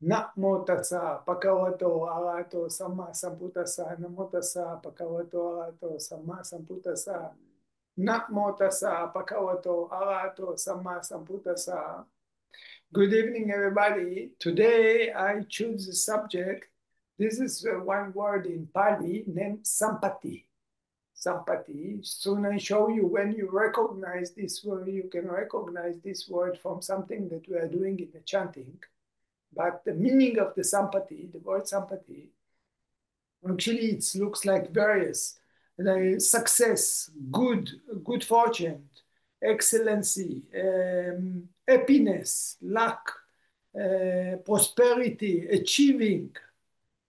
Namo tassa bhagavato arahato samma sambuddhassa. Namo tassa bhagavato arahato samma sambuddhassa. Namo tassa bhagavato arahato samma sambuddhassa. Good evening, everybody. Today I choose the subject. This is one word in Pali named sampati. Sampati. Soon I show you when you recognize this word, you can recognize this word from something that we are doing in the chanting. But the meaning of the sampati, the word sampati, actually it looks like various. Like success, good fortune, excellency, happiness, luck, prosperity, achieving,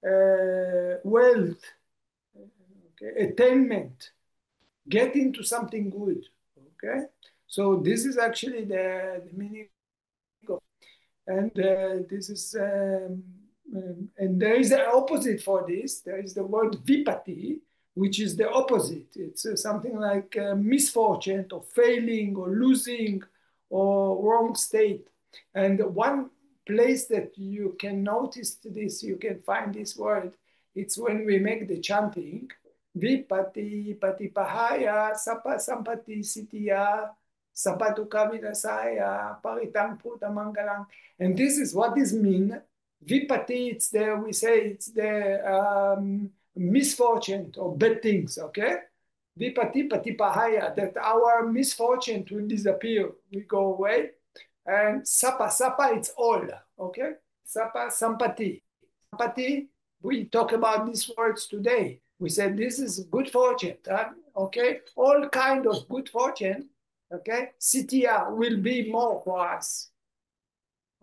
wealth, okay, attainment, get into something good. Okay, so this is actually the meaning of, and this is and there is an opposite for this. There is the word vipati, which is the opposite. It's something like misfortune or failing or losing or wrong state. And one place that you can notice this, you can find this word, it's when we make the chanting. Vipati patipahaya sapa sampati sitiya sapatuka vinasaya paritang puta mangalang. And this is what this mean. Vipati, it's the, we say it's the misfortune or bad things, okay? Vipati patipahaya, that our misfortune will disappear, we go away. And sapa, it's all, okay? Sapa, sampati. Sampati, we talk about these words today. We said this is good fortune, okay? All kind of good fortune, okay? Sitiya will be more for us.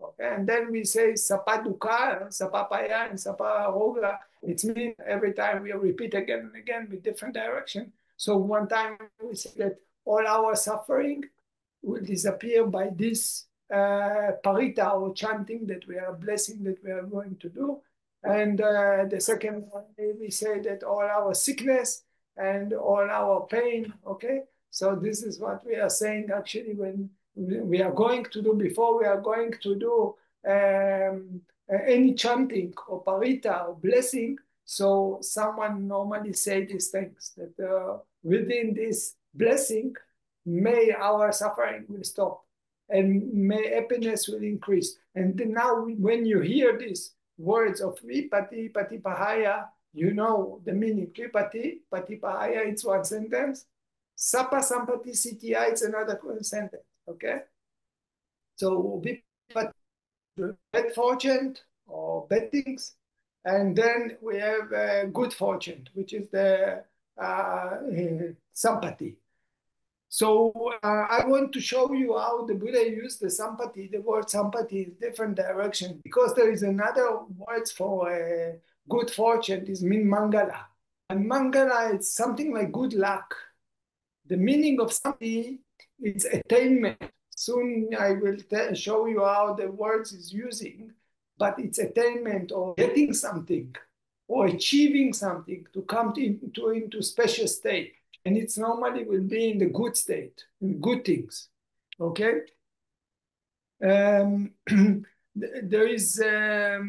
Okay, and then we say sapaduka, sapapaya, and saparoga. It means every time we repeat again and again with different direction. So one time we say that all our suffering will disappear by this parita or chanting that we are blessing that we are going to do. And the second one, we say that all our sickness and all our pain, okay? So this is what we are saying actually when we are going to do, before we are going to do any chanting or parita or blessing. So someone normally say these things that within this blessing, may our suffering will stop and may happiness will increase. And now when you hear these words of Vipati, Patipahaya, you know the meaning. Vipati, Patipahaya, it's one sentence. Sapa Sampati Sitiya, it's another sentence, okay? So Vipati, bad fortune or bad things. And then we have good fortune, which is the Sampati. So I want to show you how the Buddha used the sampati, the word sampati in different directions, because there is another word for good fortune, is mean mangala. And mangala is something like good luck. The meaning of sampati is attainment. Soon I will show you how the words is using, but it's attainment or getting something or achieving something to come into special state. And it's normally will be in the good state, in good things, okay? There is, the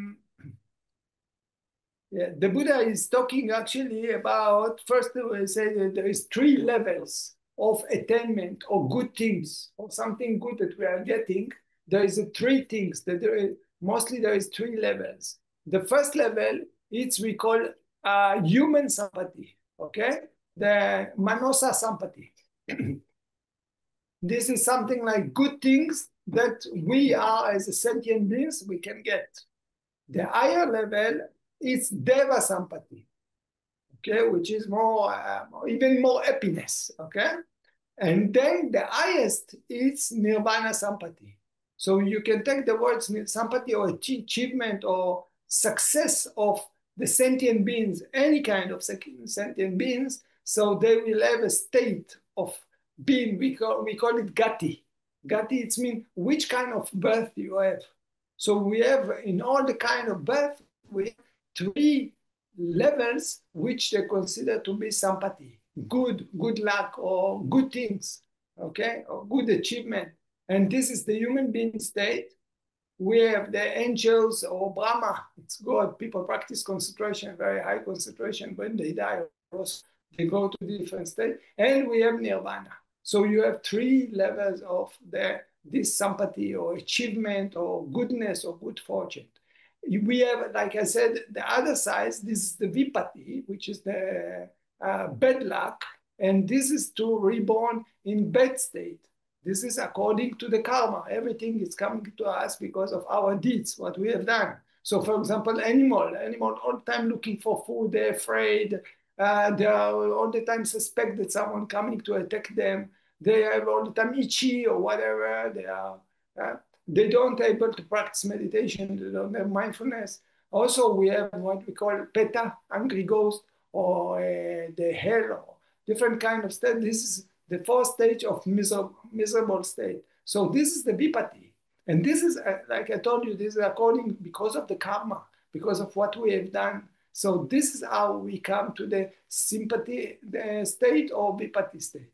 Buddha is talking actually about, first we say that there is 3 levels of attainment or good things or something good that we are getting. There is 3 things that mostly there is 3 levels. The first level, it's we call human sampati, okay? The manosa sampati. This is something like good things that we are as a sentient beings, we can get. The higher level is deva sampati, okay, which is more, even more happiness, okay? And then the highest is nirvana sampati. So you can take the words sampati or achievement or success of the sentient beings, any kind of sentient beings. So they will have a state of being, we call it gati. Gati, it means which kind of birth you have. So we have in all the kind of birth, we have 3 levels which they consider to be sampati, good luck or good things, okay, or good achievement. And this is the human being state. We have the angels or Brahma. It's God. People practice concentration, very high concentration. When they die, also, they go to different state. And we have nirvana. So you have three levels of this sampati or achievement or goodness or good fortune. We have, like I said, the other side. This is the vipati, which is the bad luck. And this is to reborn in bad state. This is according to the karma. Everything is coming to us because of our deeds, what we have done. So, for example, animal all the time looking for food, they're afraid. They are all the time suspect that someone coming to attack them. They are all the time itchy or whatever. They don't able to practice meditation. They don't have mindfulness. Also, we have what we call peta, angry ghost, or the hell, or different kind of state. This is the fourth stage of miserable state. So this is the vipati. And this is, like I told you, this is according, because of the karma, because of what we have done. So this is how we come to the sympathy state or vipati state.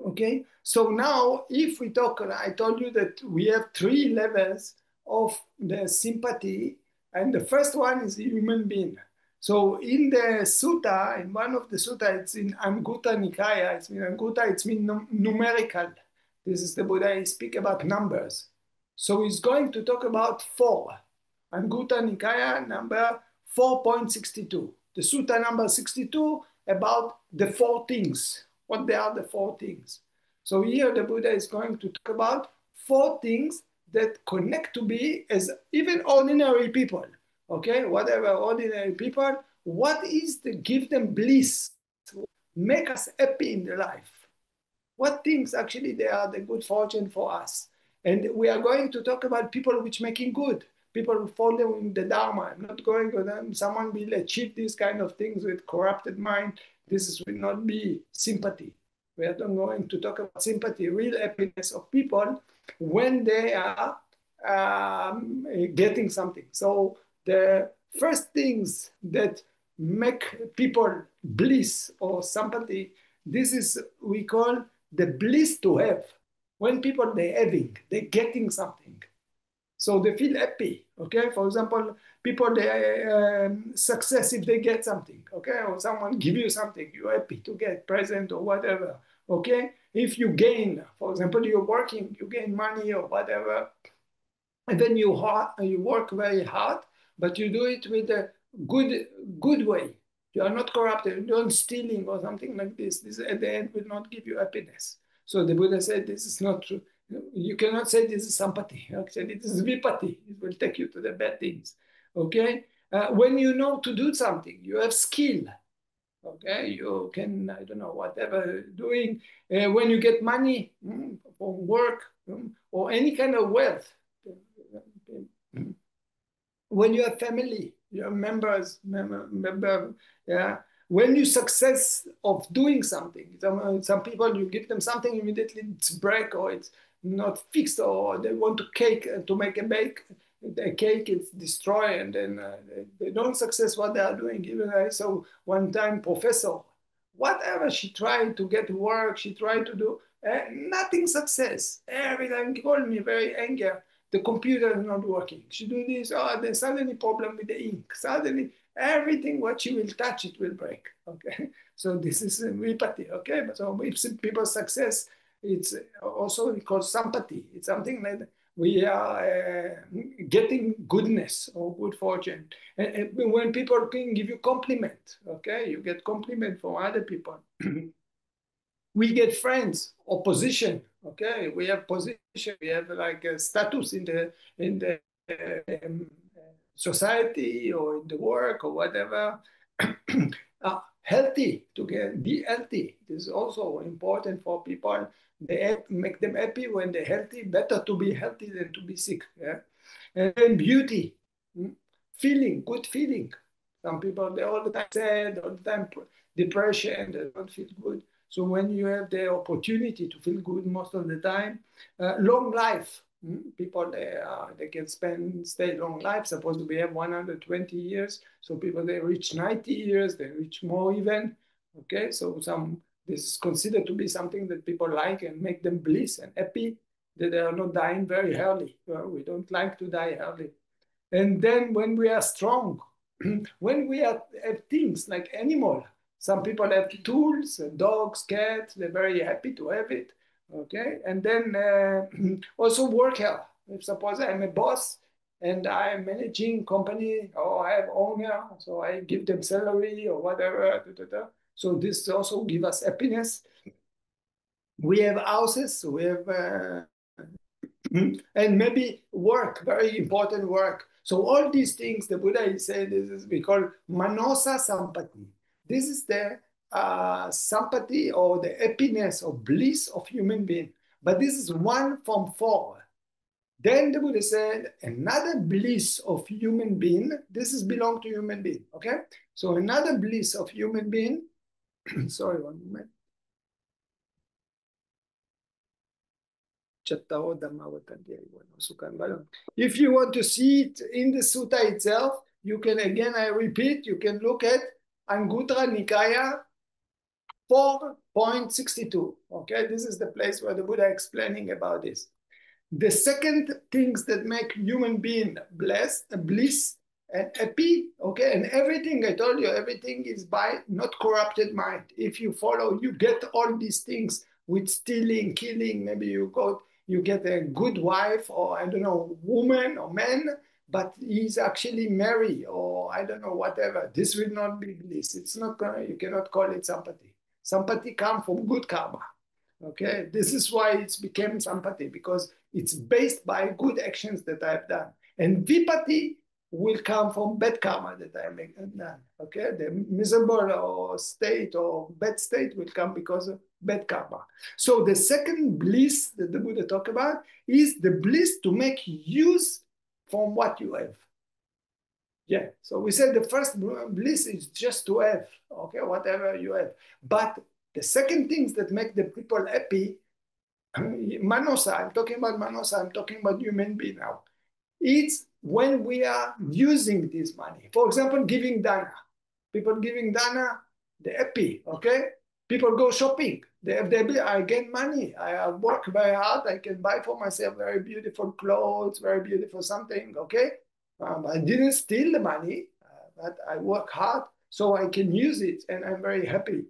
Okay, so now if we talk, I told you that we have three levels of the sympathy, and the first one is the human being. So in the sutta, in one of the sutta, it's in Anguttara Nikaya, it's in Anguttara, it's mean numerical. This is the Buddha, he speak about numbers. So he's going to talk about four. Anguttara Nikaya number 4.62. The sutta number 62 about the four things. What they are the four things. So here the Buddha is going to talk about four things that connect to be as even ordinary people. Okay, whatever ordinary people, what is to give them bliss, make us happy in the life? What things actually they are the good fortune for us? And we are going to talk about people which making good, people following the Dharma. I'm not going to them, someone will achieve these kind of things with corrupted mind. Will not be sympathy. We are not going to talk about sympathy, real happiness of people when they are getting something. So the first things that make people bliss or sympathy, this is we call the bliss to have. When people they're having, they're getting something. So they feel happy, okay? For example, people, they success if they get something, okay? Or someone give you something, you're happy to get present or whatever, okay? If you gain, for example, you're working, you gain money or whatever, and then you work very hard, but you do it with a good way. You are not corrupted, you don't stealing or something like this. This at the end will not give you happiness. So the Buddha said this is not true. You cannot say this is sampati. Actually, this is vipati. It will take you to the bad things. Okay? When you know to do something, you have skill. Okay? You can, I don't know, whatever doing. When you get money from work or any kind of wealth, when you have family, your members, yeah. When you success of doing something, some people you give them something immediately it's break or it's not fixed or they want to cake to make a bake, the cake is destroyed and then they don't success what they are doing. Even I saw one time professor, whatever she tried to get work, she tried to do, nothing success. Every time he called me very angry the computer is not working. She do this, oh, there's suddenly problem with the ink. Suddenly, everything what she will touch, it will break. Okay, so this is empathy. Okay, but so if people's success, it's also called sympathy. It's something like we are getting goodness or good fortune. And when people can give you compliment, okay, you get compliment from other people. We get friends or position. Okay, we have position. We have like a status in the society or in the work or whatever. Healthy to be healthy. This is also important for people. They make them happy when they're healthy. Better to be healthy than to be sick. Yeah? And then beauty, feeling, good feeling. Some people they all the time sad, all the time depression, they don't feel good. So when you have the opportunity to feel good most of the time, long life, people they can stay long life. Suppose we have 120 years, so people they reach 90 years, they reach more even. Okay, so this is considered to be something that people like and make them bliss and happy. that they are not dying very early. We don't like to die early. And then when we are strong, when we have things like animal, some people have tools, dogs, cats, they're very happy to have it. Okay. And then also worker. If suppose I'm a boss and I'm managing company or I have owner, so I give them salary or whatever. Da, da, da. So this also give us happiness. We have houses, we have and maybe work, very important work. So all these things, the Buddha is saying, this is we call manosa sampati. This is the sampati or the happiness or bliss of human being. But this is one from four. Then the Buddha said, another bliss of human being, this is belong to human being, okay? So another bliss of human being, sorry, one moment. If you want to see it in the sutta itself, you can, again, I repeat, you can look at Anguttara Nikaya 4.62. Okay, this is the place where the Buddha explaining about this. The second things that make human being blessed, bliss, and happy, okay, and everything I told you, everything is by not corrupted mind. If you follow, you get all these things with stealing, killing. Maybe you get a good wife, or I don't know, woman or man, but he's actually married, or I don't know, whatever. This will not be bliss. It's not gonna. You cannot call it sampati. Sampati come from good karma. Okay, this is why it's became sampati, because it's based by good actions that I've done. And vipati will come from bad karma that I make done. Okay, the miserable or state or bad state will come because of bad karma. So the second bliss that the Buddha talk about is the bliss to make use from what you have. Yeah, so we said the first bliss is just to have, okay, whatever you have. But the second things that make the people happy, manosa, I'm talking about manosa, I'm talking about human being now. It's when we are using this money. For example, giving dana. People giving dana, they're happy, okay? People go shopping. I get money. I work very hard. I can buy for myself very beautiful clothes, very beautiful something, okay? I didn't steal the money, but I work hard so I can use it, and I'm very happy.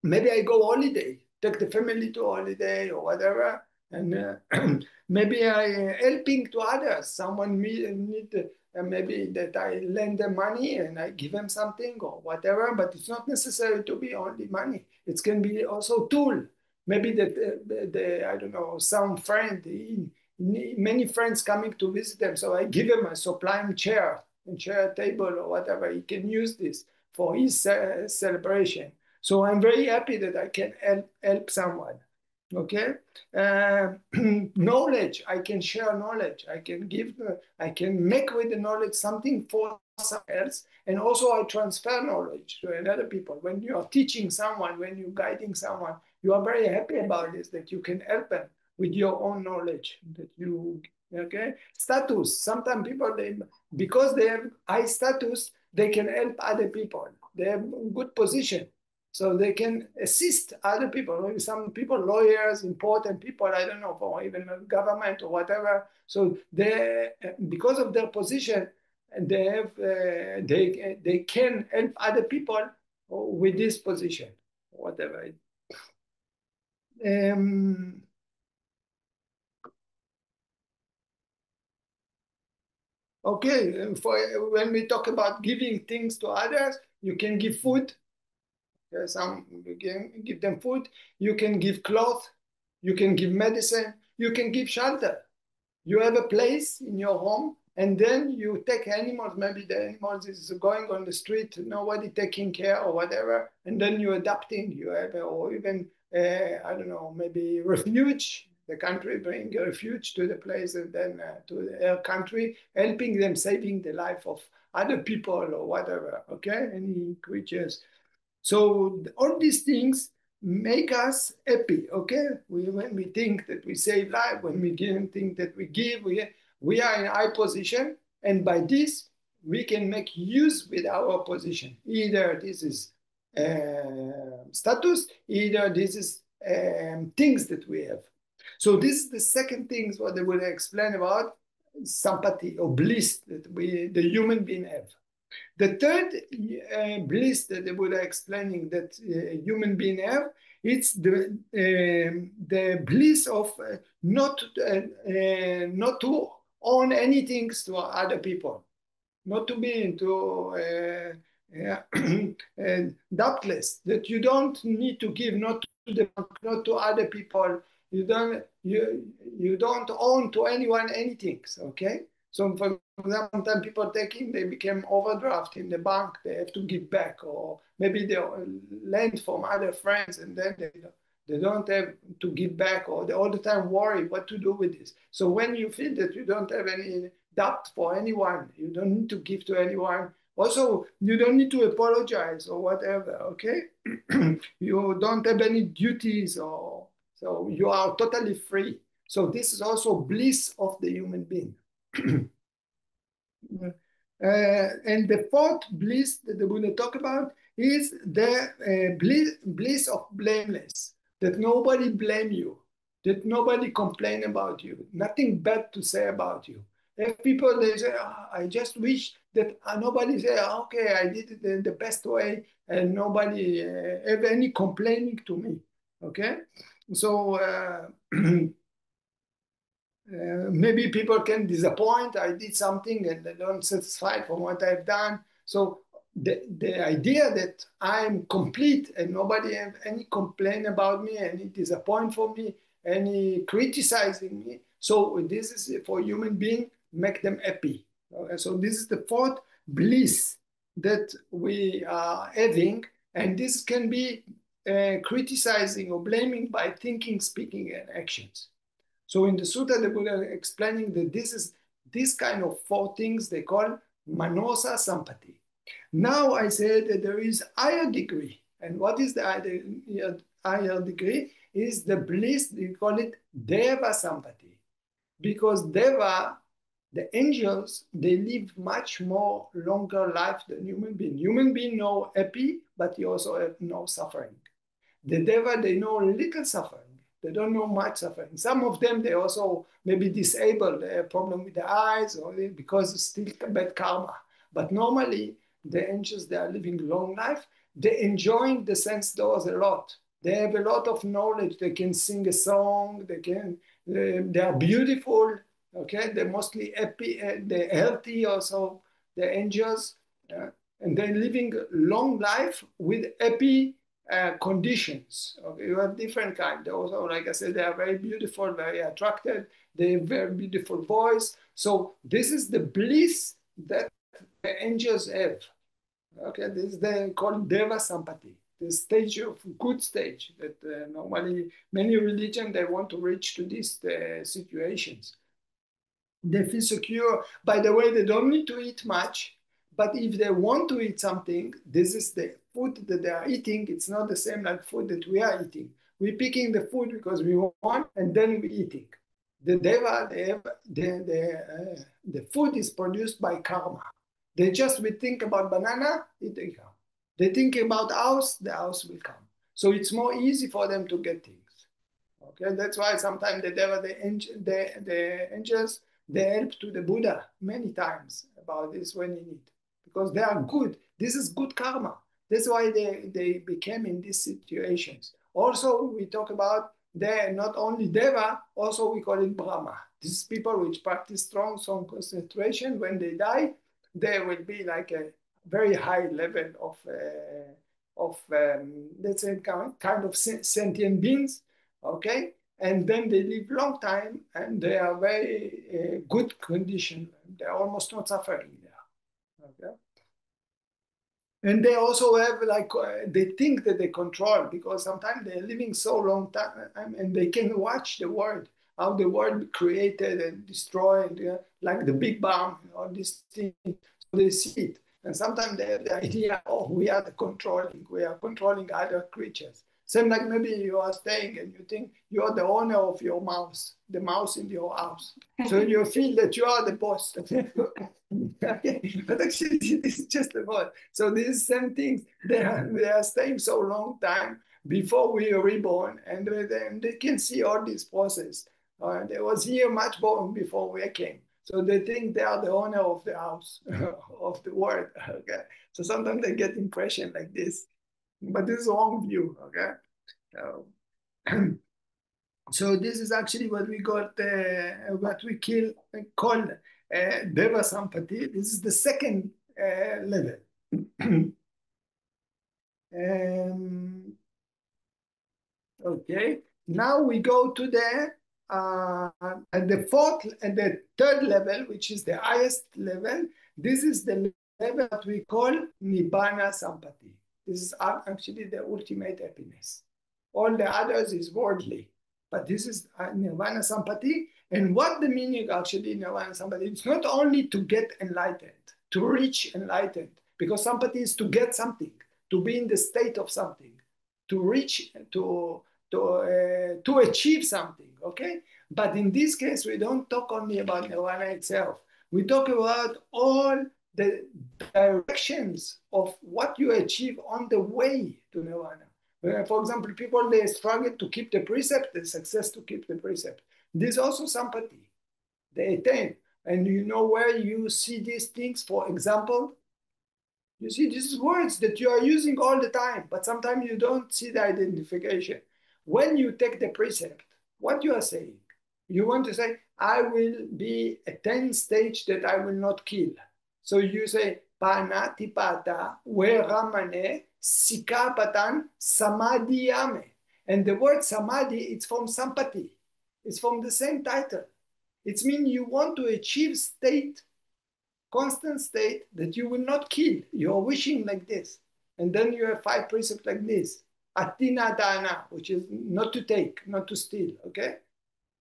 Maybe I go holiday, take the family to holiday or whatever, and maybe I helping to others. Someone need maybe that I lend them money and I give them something or whatever. But it's not necessary to be only money. It can be also tool. Maybe that the I don't know, some friend, many friends coming to visit them, so I give him a supplying chair and chair table or whatever. He can use this for his celebration. So I'm very happy that I can help someone. Okay, knowledge. I can share knowledge. I can give. I can make with the knowledge something for someone else, and also I transfer knowledge to another people. When you are teaching someone, when you're guiding someone, you are very happy about this, that you can help them with your own knowledge. That you okay status. Sometimes people because they have high status, they can help other people. They have good position, so they can assist other people. Maybe some people, lawyers, important people, I don't know, for even government or whatever. So they, because of their position, they have, they can help other people with this position, whatever. Um, okay, for when we talk about giving things to others, you can give food. Some you can give them food. You can give clothes. You can give medicine. You can give shelter. You have a place in your home, and then you take animals. Maybe the animals is going on the street, nobody taking care or whatever, and then you're adapting. You have, or even I don't know, maybe refuge. The country bring a refuge to the place, and then to their country, helping them, saving the life of other people or whatever. Okay, any creatures. So all these things make us happy, okay? When we think that we save life, when we think that we give, we are in high position, and by this, we can make use with our position. Either this is status, either this is things that we have. So this is the second thing what they will explain about sympathy or bliss that the human being have. The third bliss that the Buddha explaining that human being have, it's the bliss of not to own anything to other people, not to be into doubtless, that you don't need to give, not to the bank, not to other people. You don't own to anyone anything. Okay. So for example, sometimes people taking, they become overdraft in the bank, they have to give back, or maybe they lend from other friends and then they don't have to give back, or they all the time worry what to do with this. So when you feel that you don't have any debt for anyone, you don't need to give to anyone. Also, you don't need to apologize or whatever, okay? You don't have any duties, or so you are totally free. So this is also bliss of the human being. And the fourth bliss that the Buddha talk about is the bliss of blameless, that nobody blame you, that nobody complain about you, nothing bad to say about you. If people, they say, "Oh, I just wish that nobody say, okay, I did it in the best way, and nobody have any complaining to me." Okay, so maybe people can disappoint. I did something and they don't satisfied from what I've done. So the idea that I'm complete and nobody have any complaint about me, any disappoint for me, any criticizing me. So this is for human being, make them happy. So this is the fourth bliss that we are having. And this can be criticizing or blaming by thinking, speaking, and actions. So in the sutta, the Buddha explaining that this is this kind of four things they call manosa sampati. Now I said that there is higher degree. And what is the higher degree? Is the bliss, we call it deva sampati. Because deva, the angels, they live much more longer life than human being. Human being know happy, but you also have no suffering. The deva, they know little suffering. They don't know much suffering. Some of them, they also maybe disabled, they have problem with the eyes, or because it's still bad karma. But normally, the angels, they are living long life. They're enjoying the sense doors a lot. They have a lot of knowledge. They can sing a song. They are beautiful. Okay, they're mostly happy. They're healthy also. The angels, and they're living long life with happy conditions. Okay, you have different kinds. Also, like I said, they are very beautiful, very attractive. They have very beautiful voice. So this is the bliss that the angels have. Okay, this is the called Deva Sampati, the stage of good stage that normally many religions they want to reach to these situations. They feel secure. By the way, they don't need to eat much, but if they want to eat something, this is the food that they are eating. It's not the same like food that we are eating. We're picking the food because we want, and then we eating. The deva, the food is produced by karma. They just will think about banana, it will come. They think about house, the house will come. So it's more easy for them to get things. Okay, that's why sometimes the deva, the angels, they help to the Buddha many times about this when he need, because they are good. This is good karma. That's why they became in these situations. Also, we talk about they not only Deva, also we call it Brahma. These people which practice strong concentration, when they die, they will be like a very high level of let's say kind of sentient beings, okay? And then they live long time and they are very good condition. They're almost not suffering there, okay? And they also have like, they think that they control because sometimes they're living so long time and they can watch the world, how the world created and destroyed, like the Big Bang, all these things. So they see it. And sometimes they have the idea, oh, we are controlling other creatures. Same like maybe you are staying and you think you are the owner of your mouse, the mouse in your house. So you feel that you are the boss. Okay. But actually, this is just a bot. So these same things, they are staying so long time, before we were reborn, and they can see all this process. They was here much born before we came. So they think they are the owner of the house, of the world. Okay. So sometimes they get impression like this, but this is wrong view. Okay. So this is actually what we got, what we call Deva Sampati. This is the second level. Okay, now we go to the third level, which is the highest level. This is the level that we call Nibbana Sampati. This is actually the ultimate happiness. All the others is worldly, but this is Nirvana Sampati. And what the meaning actually Nirvana Sampati? It's not only to get enlightened, to reach enlightened, because Sampati is to get something, to be in the state of something, to reach, to achieve something, okay? But in this case, we don't talk only about nirvana itself. We talk about all the directions of what you achieve on the way to nirvana. For example, people, they struggle to keep the precept, the success to keep the precept. There's also sympathy. They attain. And you know where you see these things? For example, you see, these words that you are using all the time, but sometimes you don't see the identification. When you take the precept, what you are saying, you want to say, I will be a 10 stage that I will not kill. So you say, panatipata, veramane, sikapatan, samadhiyame. And the word samadhi, it's from sampati. It's from the same title. It means you want to achieve state, constant state that you will not kill. You're wishing like this. And then you have 5 precepts like this. Atina dana, which is not to take, not to steal, okay?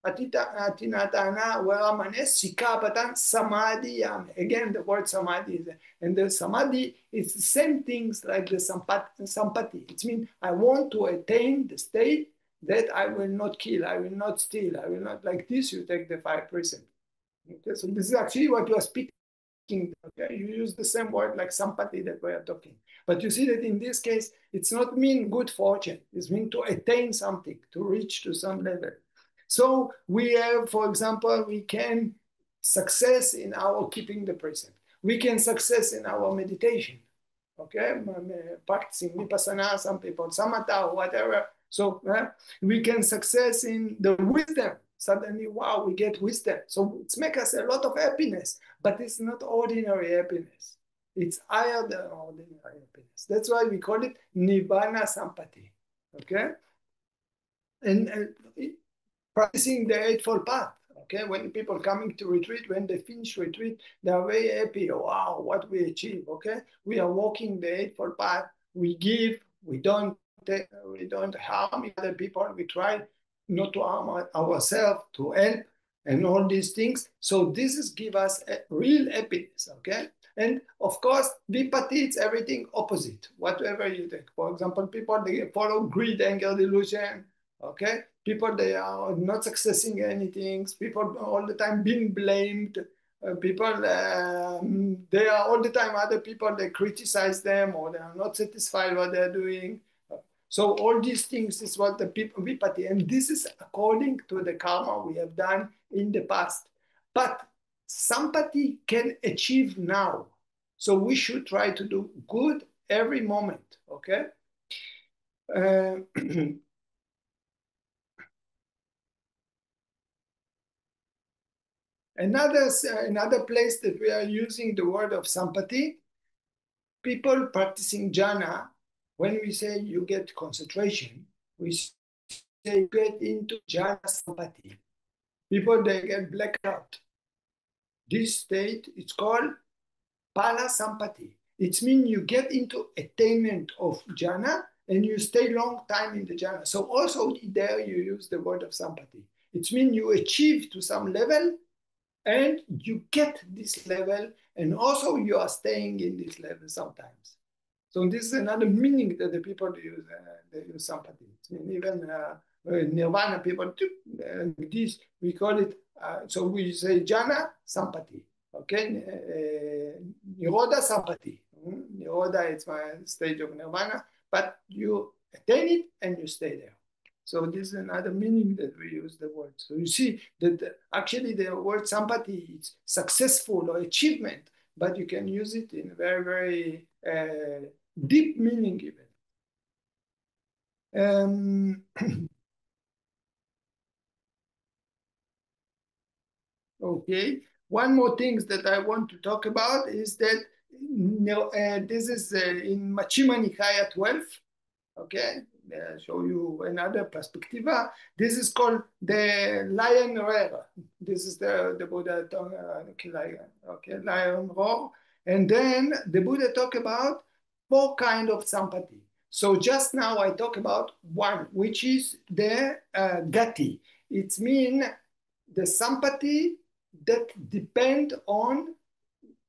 Atina dana, veramane, sikapatan, samadhi yame. Again, the word samadhi is there. And the samadhi is the same things like the sampati. It means I want to attain the state that I will not kill, I will not steal, I will not, like this, you take the 5 precepts. Okay, so this is actually what you are speaking. Okay? You use the same word like sympathy that we are talking. But you see that in this case, it's not mean good fortune. It's mean to attain something, to reach to some level. So we have, for example, we can success in our keeping the precept. We can success in our meditation. Okay, practicing vipassana, some people samatha or whatever. So we can success in the wisdom. Suddenly, wow, we get wisdom. So it makes us a lot of happiness, but it's not ordinary happiness. It's higher than ordinary happiness. That's why we call it Nibbana Sampati. Okay? And practicing the Eightfold Path. Okay, when people coming to retreat, when they finish retreat, they are very happy. Wow, what we achieve. Okay, we are walking the Eightfold Path. We give. We don't harm other people. We try not to harm ourselves, to help, and all these things. So this is give us a real happiness. Okay, and of course, vipatti, it's everything opposite. Whatever you take. For example, people, they follow greed, anger, delusion. Okay, people, they are not successing anything. People all the time being blamed. People, they are all the time other people, they criticize them or they are not satisfied what they're doing. So all these things is what the people vipatti, and this is according to the karma we have done in the past. But sampati can achieve now. So we should try to do good every moment, okay? Another place that we are using the word of sampati, people practicing jhana, when we say you get concentration, we say you get into jhana sampati. People, they get blackout. This state, it's called pala sampati. It means you get into attainment of jhana and you stay long time in the jhana. So also there you use the word of sampati. It means you achieve to some level and you get this level, and also you are staying in this level sometimes. So this is another meaning that the people use. They use sampati. Even nirvana people, this we call it. So we say jhana sampati. Okay, nirodha sampati. Nirodha is my stage of nirvana, but you attain it and you stay there. So this is another meaning that we use the word. So you see that actually the word sampati is successful or achievement, but you can use it in a very, very deep meaning even. Okay. One more thing that I want to talk about is that this is in Majjhima Nikaya 12. Okay, show you another perspective. This is called the lion roar. This is the Buddha talk, lion roar. And then the Buddha talk about four kind of sampati. So just now I talk about one, which is the gati. It means the sampati that depend on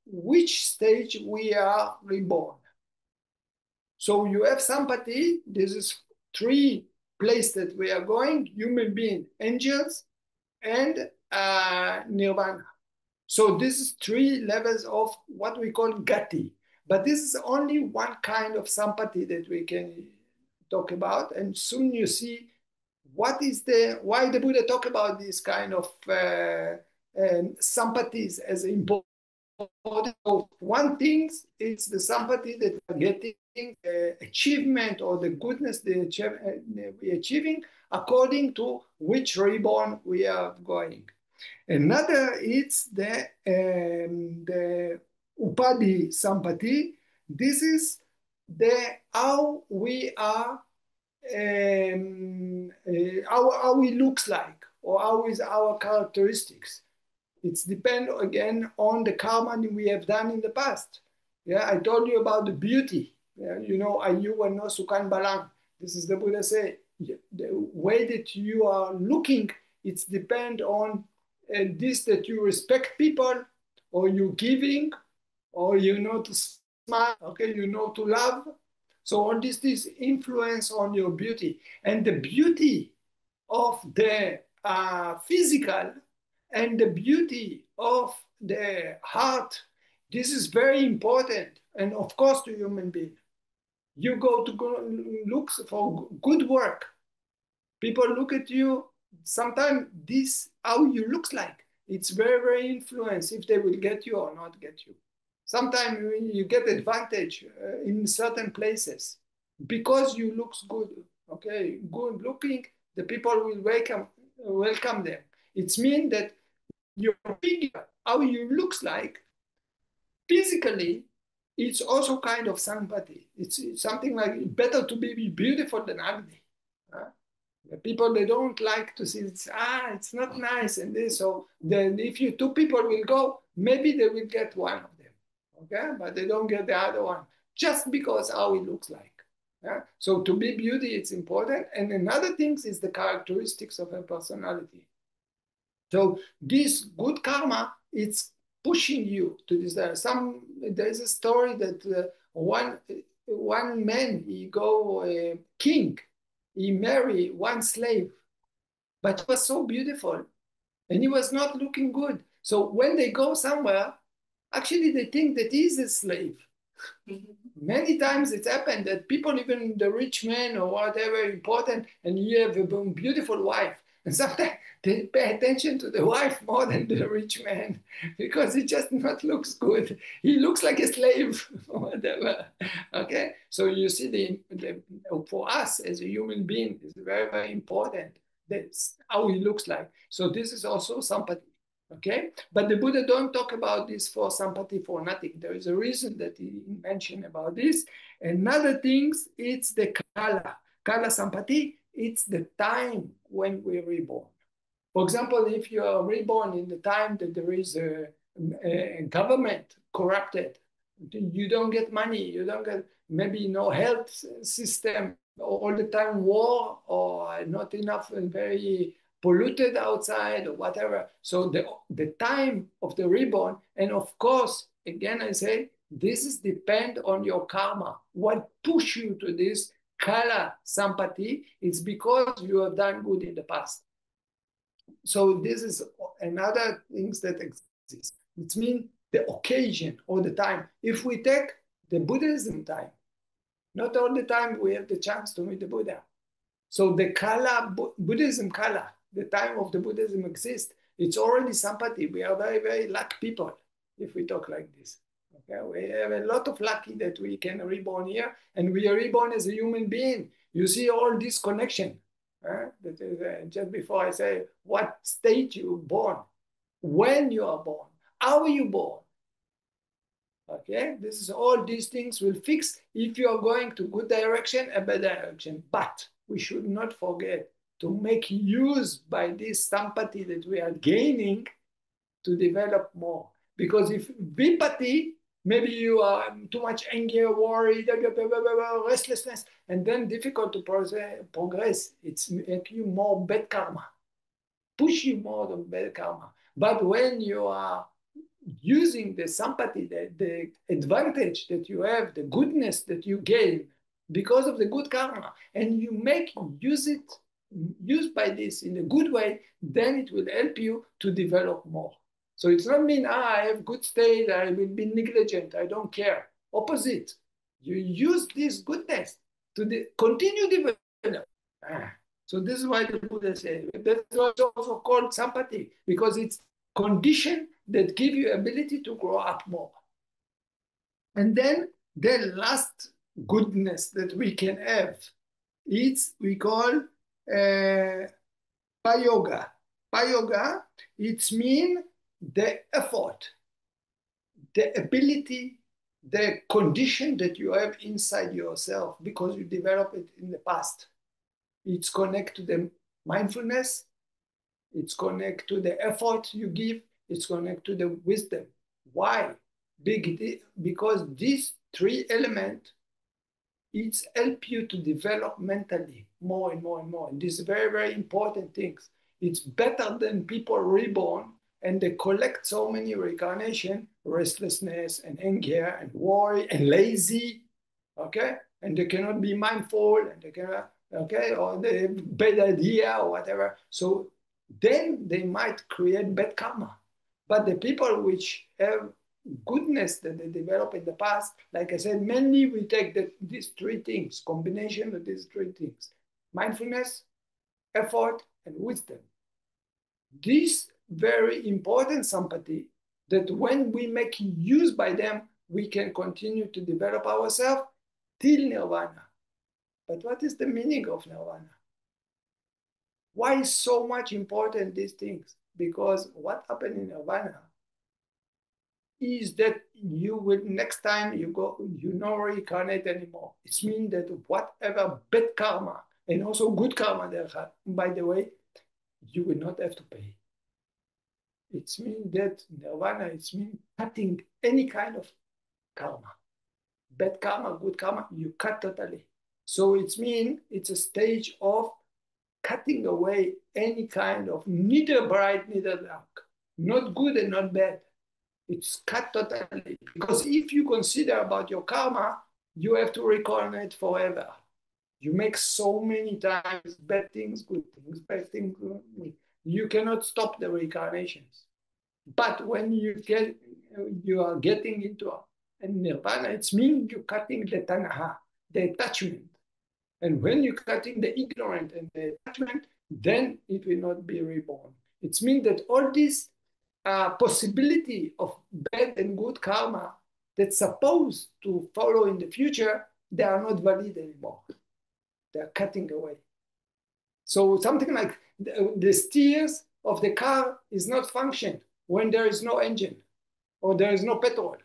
which stage we are reborn. So you have sampati. This is three places that we are going: human being, angels, and nirvana. So this is three levels of what we call gati. But this is only one kind of sampati that we can talk about. And soon you see why the Buddha talk about this kind of sampatis as important. So one thing is the sampati that are getting achievement or the goodness we're achieving according to which reborn we are going. Another is the upadi sampati. This is how we are, how we looks like, or how is our characteristics. It's depend again on the karma we have done in the past. Yeah, I told you about the beauty. Yeah, you know, ayu no sukan balang. This is the Buddha say. The way that you are looking, it's depend on this, that you respect people, or you giving, or you know to smile. Okay, you know to love. So all this influence on your beauty, and the beauty of the physical and the beauty of the heart. This is very important, and of course to human being. You go to look for good work. People look at you. Sometimes this how you looks like. It's very, very influence if they will get you or not get you. Sometimes you get advantage in certain places because you looks good. Okay, good looking. The people will welcome them. It's mean that your figure, how you looks like physically, it's also kind of sympathy. It's something like better to be beautiful than ugly. The people, they don't like to see it's not nice and this. So then if you two people will go, maybe they will get one of them. Okay, but they don't get the other one just because how it looks like. Yeah? So to be beauty, it's important. And another thing is the characteristics of a personality. So this good karma, it's pushing you to this. There's a story that one man, he go king, he marry one slave, but he was so beautiful and he was not looking good. So when they go somewhere, actually they think that he's a slave. Many times it's happened that people, even the rich man or whatever important, and you have a beautiful wife, and sometimes they pay attention to the wife more than the rich man because he just not looks good. He looks like a slave or whatever. Okay, so you see, for us as a human being, it's very, very important. That's how he looks like. So this is also sympathy. Okay, but the Buddha don't talk about this for sympathy for nothing. There is a reason that he mentioned about this. Another thing, it's the kala sympathy. It's the time when we're reborn. For example, if you are reborn in the time that there is a government corrupted, you don't get money, you don't get maybe no health system, all the time war, or not enough and very polluted outside or whatever. So the time of the reborn, and of course, again, I say, this is depend on your karma. What push you to this kala sampati is because you have done good in the past. So this is another things that exist. It means the occasion or the time. If we take the Buddhism time, Not all the time we have the chance to meet the Buddha. So the Kala, Buddhism Kala, the time of the Buddhism exists, it's already Sampati. We are very, very lucky people if we talk like this. Okay? We have a lot of lucky that we can reborn here, and we are reborn as a human being. You see all this connection. That is, just before I say what state you born, when you are born, how are you born? Okay, this is all these things will fix if you are going to good direction and bad direction. But we should not forget to make use by this sympathy that we are gaining to develop more. Because if vipati, maybe you are too much anger, worry, restlessness, and then difficult to progress. It's make you more bad karma, push you more than bad karma. But when you are using the sympathy, the advantage that you have, the goodness that you gain because of the good karma, and you make use it, used by this in a good way, then it will help you to develop more. So it's not mean, I have good state, I will be negligent, I don't care. Opposite. You use this goodness to continue develop. So this is why the Buddha said, that's also called sympathy, because it's condition that give you ability to grow up more. And then the last goodness that we can have, it's we call payoga. Payoga, it's mean the effort, the ability, the condition that you have inside yourself because you developed it in the past. It's connected to the mindfulness, it's connected to the effort you give, it's connected to the wisdom. Why? Because these three elements, it's help you to develop mentally more and more and more. And these very, very important things. It's better than people reborn and they collect so many reincarnation, restlessness and anger and worry and lazy, okay? And they cannot be mindful and they cannot, okay, or they have bad idea or whatever. So then they might create bad karma. But the people which have goodness that they develop in the past, like I said, mainly we take these three things, combination of these three things, mindfulness, effort, and wisdom. This very important sympathy that when we make use by them, we can continue to develop ourselves till nirvana. But what is the meaning of nirvana? Why is so much important these things? Because what happened in nirvana is that you will, next time you go, you not reincarnate anymore. It means that whatever bad karma and also good karma there are, by the way, you will not have to pay. It means that nirvana, it means cutting any kind of karma. Bad karma, good karma, you cut totally. So it means it's a stage of cutting away any kind of neither bright, neither dark, not good and not bad. It's cut totally. Because if you consider about your karma, you have to reincarnate forever. You make so many times bad things, good things, bad things, good things. You cannot stop the reincarnations. But when you are getting into a nirvana, it means you're cutting the tanaha, the attachment. And when you're cutting the ignorant and the attachment, then it will not be reborn. It means that all this possibility of bad and good karma that's supposed to follow in the future, they are not valid anymore. They are cutting away. So something like the steers of the car is not function when there is no engine or there is no petrol.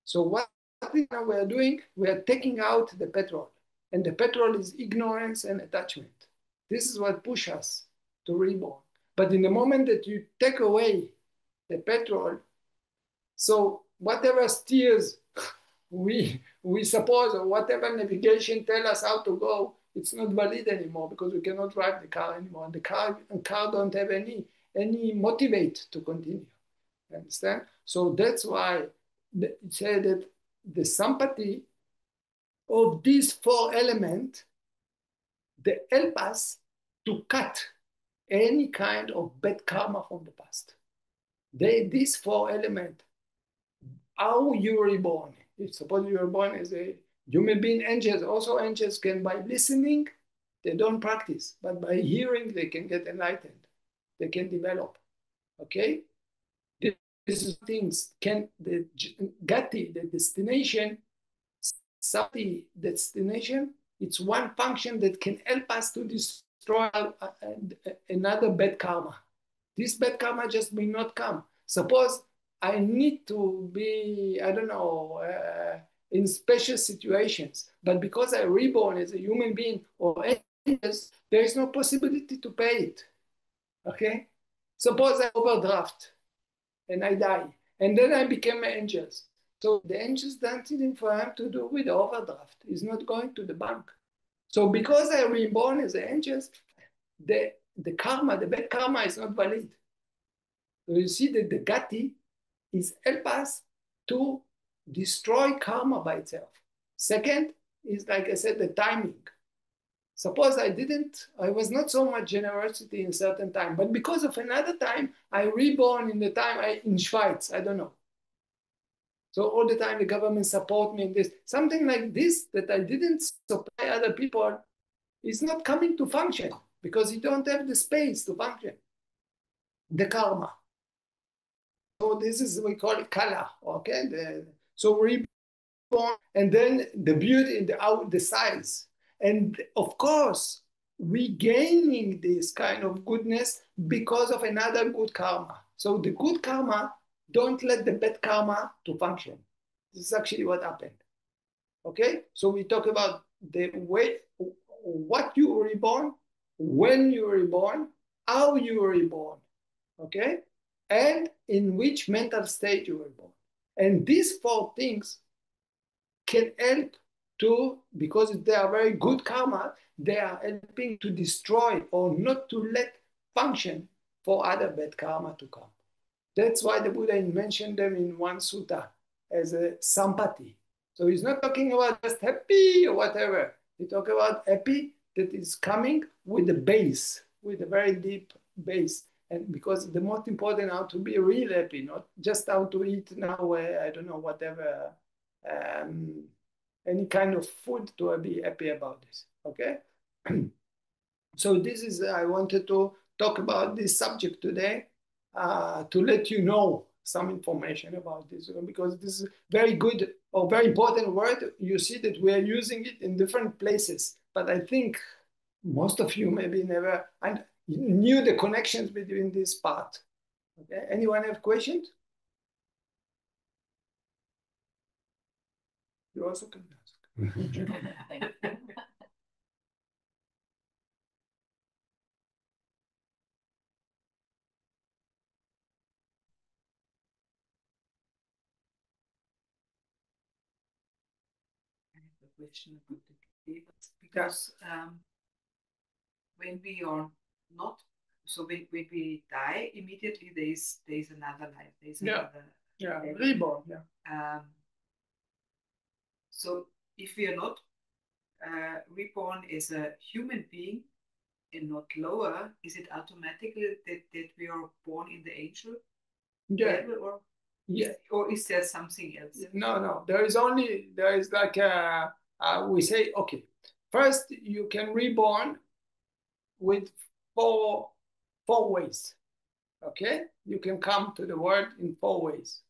So what we are doing, we are taking out the petrol. And the petrol is ignorance and attachment. This is what pushes us to reborn. But in the moment that you take away the petrol, so whatever steers we suppose, or whatever navigation tell us how to go, it's not valid anymore because we cannot drive the car anymore. And the car don't have any motivate to continue. You understand? So that's why it said that the sympathy of these four elements, they help us to cut any kind of bad karma from the past. These four elements, how you were born. If suppose you were born as a Human being angels, also angels can, by listening, they don't practice, but by hearing, they can get enlightened. They can develop. Okay? These things can, the gati, the destination, sati, destination, it's one function that can help us to destroy another bad karma. This bad karma just may not come. Suppose I need to be, I don't know, in special situations, but because I reborn as a human being or angels, there is no possibility to pay it. Okay? Suppose I overdraft and I die, and then I became angels. So the angels nothing for him to do with the overdraft. He's not going to the bank. So because I reborn as angels, the karma, the bad karma is not valid. So you see that the gati is help us to destroy karma by itself. Second is, like I said, the timing. Suppose I was not so much generosity in certain time, but because of another time, I reborn in the time in Schweiz, I don't know. So all the time the government support me in this. Something like this that I didn't supply other people is not coming to function because you don't have the space to function. The karma. So this is, we call it kala, okay? So reborn, and then the beauty in the size. And of course, regaining this kind of goodness because of another good karma. So the good karma don't let the bad karma to function. This is actually what happened. Okay? So we talk about the way, what you were reborn, when you were reborn, how you were reborn. Okay? And in which mental state you were born. And these four things can help to, because they are very good karma, they are helping to destroy or not to let function for other bad karma to come. That's why the Buddha mentioned them in one sutta as a sampati. So he's not talking about just happy or whatever. He talk about happy that is coming with the base, with a very deep base. And because the most important how to be real happy, not just how to eat now, I don't know, whatever, any kind of food to be happy about this, okay? So this is, I wanted to talk about this subject today to let you know some information about this, because this is very good or very important word. You see that we are using it in different places, but I think most of you maybe never knew the connections between this part. Okay, anyone have questions? You also can ask. Question about the devas, because when we are not, so when we die, immediately there's another life, there's another reborn. So if we are not reborn as a human being and not lower, is it automatically that we are born in the angel level, or or is there something else? No. There is like we say, okay, first you can reborn with four ways. Okay, you can come to the world in 4 ways.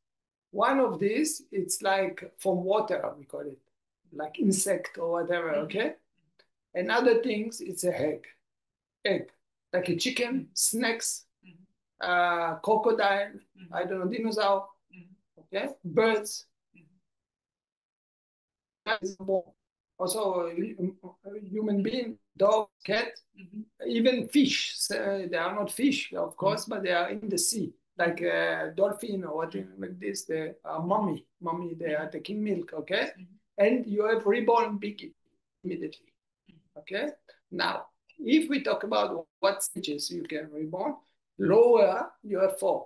One of these, it's like from water, we call it, like insect or whatever. Okay, and other things, it's a egg, like a chicken, snakes, crocodile, I don't know, dinosaur. Okay, birds. Also, human being, dog, cat, even fish. They are not fish, of course, but they are in the sea, like a dolphin or whatever like this. They are mummy. They are taking milk. Okay, and you have reborn big immediately. Okay, now if we talk about what stages you can reborn, lower you have 4.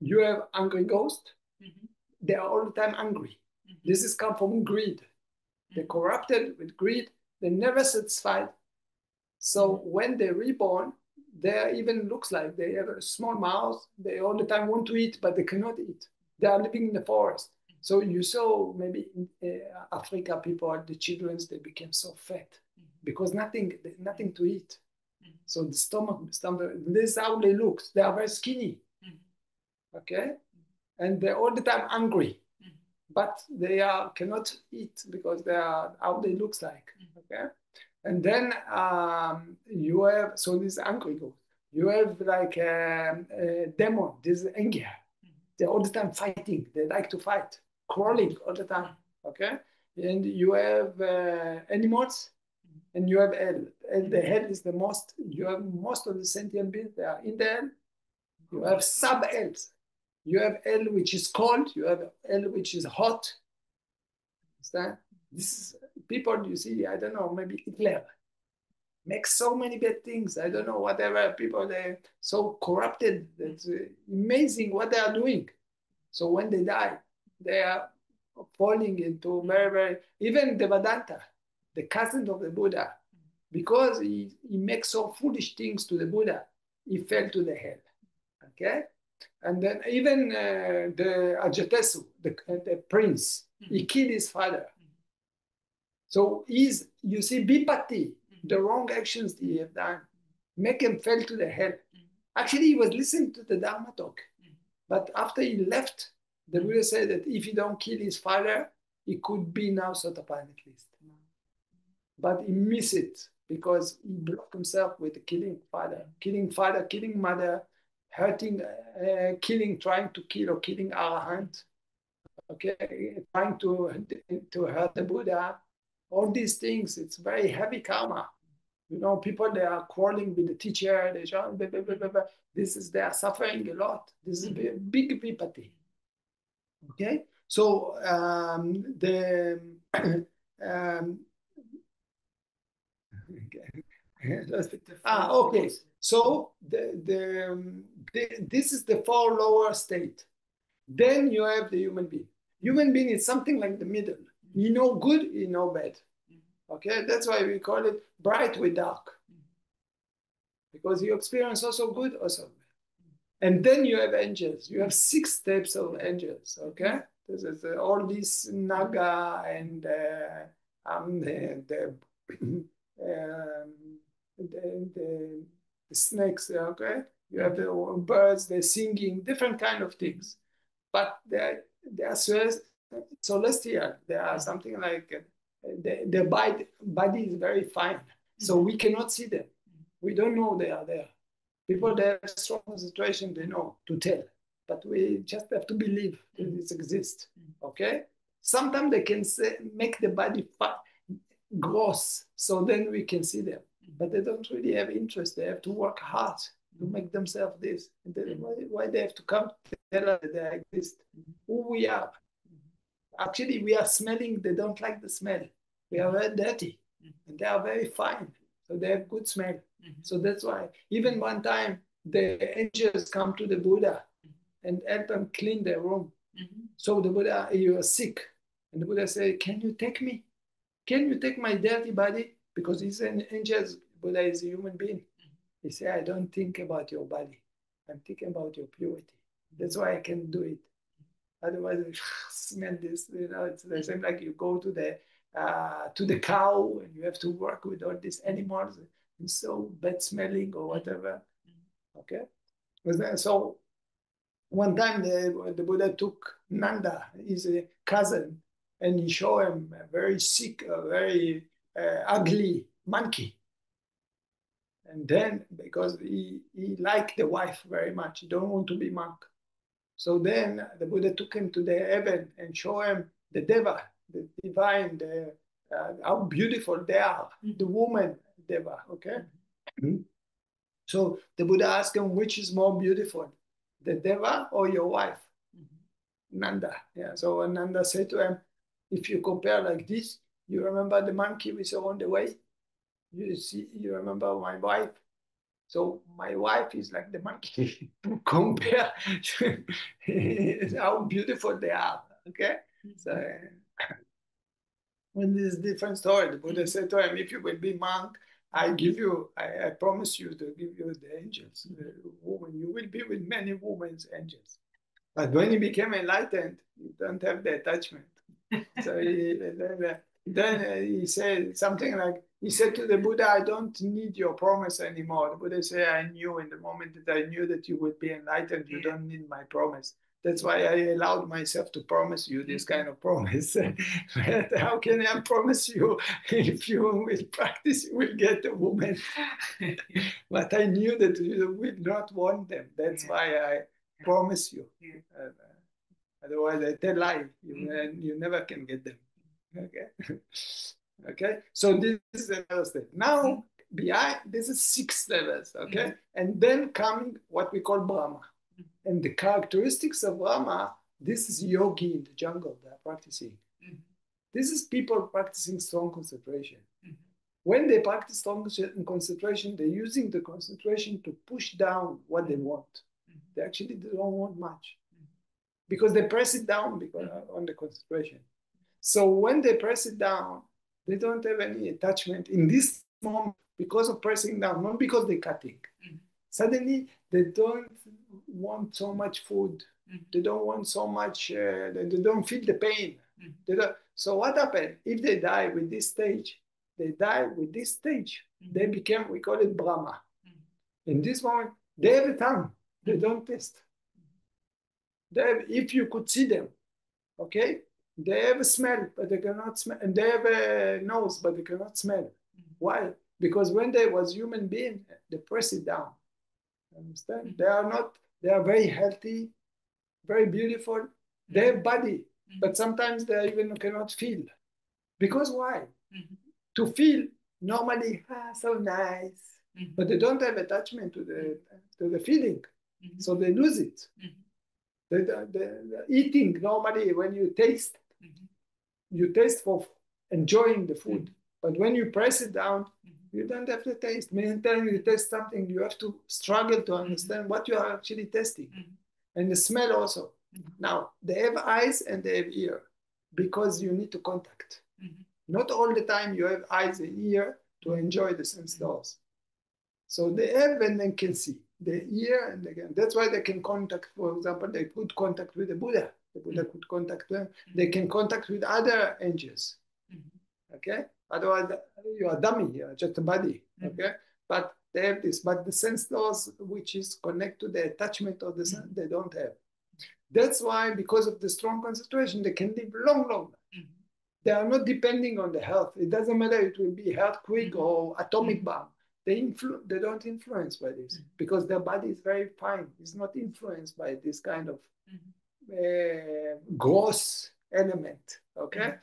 You have angry ghost. They are all the time angry. This is come from greed. They're corrupted with greed. They're never satisfied. So when they're reborn, they even looks like they have a small mouth. They all the time want to eat, but they cannot eat. They are living in the forest. So you saw maybe in Africa people, the children, they became so fat because nothing to eat. So the stomach, this is how they look. They are very skinny. Okay? And they're all the time hungry. But they cannot eat because they are how they looks like. Okay? And then you have, so this hungry goat. You have like a demon, this is anger. They're all the time fighting. They like to fight, crawling all the time. Okay? And you have animals, and you have hell. And the hell is the most, you have most of the sentient beings, they are in the hell. You have sub-hells. You have hell which is cold, you have hell which is hot. Understand? This is people you see, I don't know, maybe Hitler makes so many bad things. I don't know, whatever people, they're so corrupted. It's amazing what they are doing. So when they die, they are falling into very, very, even Devadatta, the cousin of the Buddha, because he makes so foolish things to the Buddha, he fell to the hell. Okay? And then even the Ajatasattu, the prince, he killed his father. So you see, Bipati, the wrong actions he have done, make him fall to the hell. Actually, he was listening to the Dharma talk. But after he left, the Buddha said that if he don't kill his father, he could be now Sotapanna at least. But he missed it because he blocked himself with killing father, killing mother, hurting, killing, trying to kill or killing Arahant, okay, trying to hurt the Buddha. All these things, it's very heavy karma. You know, people, they are quarreling with the teacher, they they are suffering a lot. This is a big vipatti. Okay, so okay. So this is the four lower state. Then you have the human being. Human being is something like the middle. You know good, you know bad. Okay, that's why we call it bright with dark. Because you experience also good, also bad. And then you have angels. You have 6 steps of angels. Okay, this is all these naga and the snakes. Okay, you have the birds. They're singing different kind of things, but they are celestial. They are something like their body is very fine, so we cannot see them. We don't know they are there. People that have strong concentration, they know to tell, but we just have to believe that it exists. Okay. Sometimes they can make the body gross, so then we can see them, but they don't really have interest. They have to work hard to make themselves this. And then why they have to come to tell us that they exist, who we are. Actually, we are smelling. They don't like the smell. We are very dirty, and they are very fine. So they have good smell. So that's why even one time the angels come to the Buddha and help him clean their room. So the Buddha, he was sick. And the Buddha said, can you take me? Can you take my dirty body? Because he's an angel. Buddha is a human being. He said, I don't think about your body. I'm thinking about your purity. That's why I can do it. Otherwise, I smell this. You know, it's the same like you go to the cow and you have to work with all these animals. It's so bad smelling or whatever. Okay. So one time the Buddha took Nanda, his cousin, and he showed him a very sick, very ugly monkey. And then, because he liked the wife very much, he don't want to be monk. So then the Buddha took him to the heaven and showed him the Deva, the divine, how beautiful they are, the woman Deva, okay? So the Buddha asked him, which is more beautiful, the Deva or your wife? Nanda. Yeah. So Nanda said to him, if you compare like this, you remember the monkey we saw on the way? You remember my wife? So my wife is like the monkey. Compare how beautiful they are. Okay. So when this different story, the Buddha said to him, if you will be monk, I promise you to give you the angels, the woman. You will be with many women's angels. But when he became enlightened, you don't have the attachment. So then he said something like, he said to the Buddha, I don't need your promise anymore. The Buddha said, I knew in the moment that I knew that you would be enlightened, you don't need my promise. That's why I allowed myself to promise you this kind of promise. But how can I promise you if you will practice, you will get a woman? But I knew that you will not want them. That's why I promise you. Otherwise, I tell lie. You never can get them. Okay. Okay. So this is another step. Now, behind this is 6 levels. Okay. And then coming what we call Brahma. And the characteristics of Brahma, this is yogi in the jungle they are practicing. This is people practicing strong concentration. When they practice strong concentration, they're using the concentration to push down what they want. They actually don't want much because they press it down because on the concentration. So when they press it down, they don't have any attachment in this moment because of pressing down, not because they're cutting. Suddenly, they don't want so much food. They don't want so much, they don't feel the pain. So what happened? If they die with this stage, they die with this stage. They became, we call it Brahma. In this moment, they have a tongue. They don't taste. They have, if you could see them, okay? They have a smell, but they cannot smell. And they have a nose, but they cannot smell. Why? Because when they was human being, they press it down. Understand? They are not, they are very healthy, very beautiful. They have body, but sometimes they even cannot feel. Because why? To feel normally, so nice, but they don't have attachment to the feeling. So they lose it. The eating, normally when you taste for enjoying the food. But when you press it down, you don't have the taste. Many times you taste something, you have to struggle to understand what you are actually tasting. And the smell also. Now, they have eyes and they have ear because you need to contact. Not all the time you have eyes and ear to enjoy the sense doors. So they have and they can see. They hear and they can. That's why they can contact, for example, they could contact with the Buddha. The Buddha could contact them. They can contact with other angels. Okay? Otherwise, you are dummy, you are just a body. Okay? But they have this. But the sense doors, which is connected to the attachment of the sun, they don't have. That's why, because of the strong concentration, they can live long. They are not depending on the health. It doesn't matter if it will be earthquake or atomic bomb. They don't influence by this because their body is very fine. It's not influenced by this kind of gross element. Okay.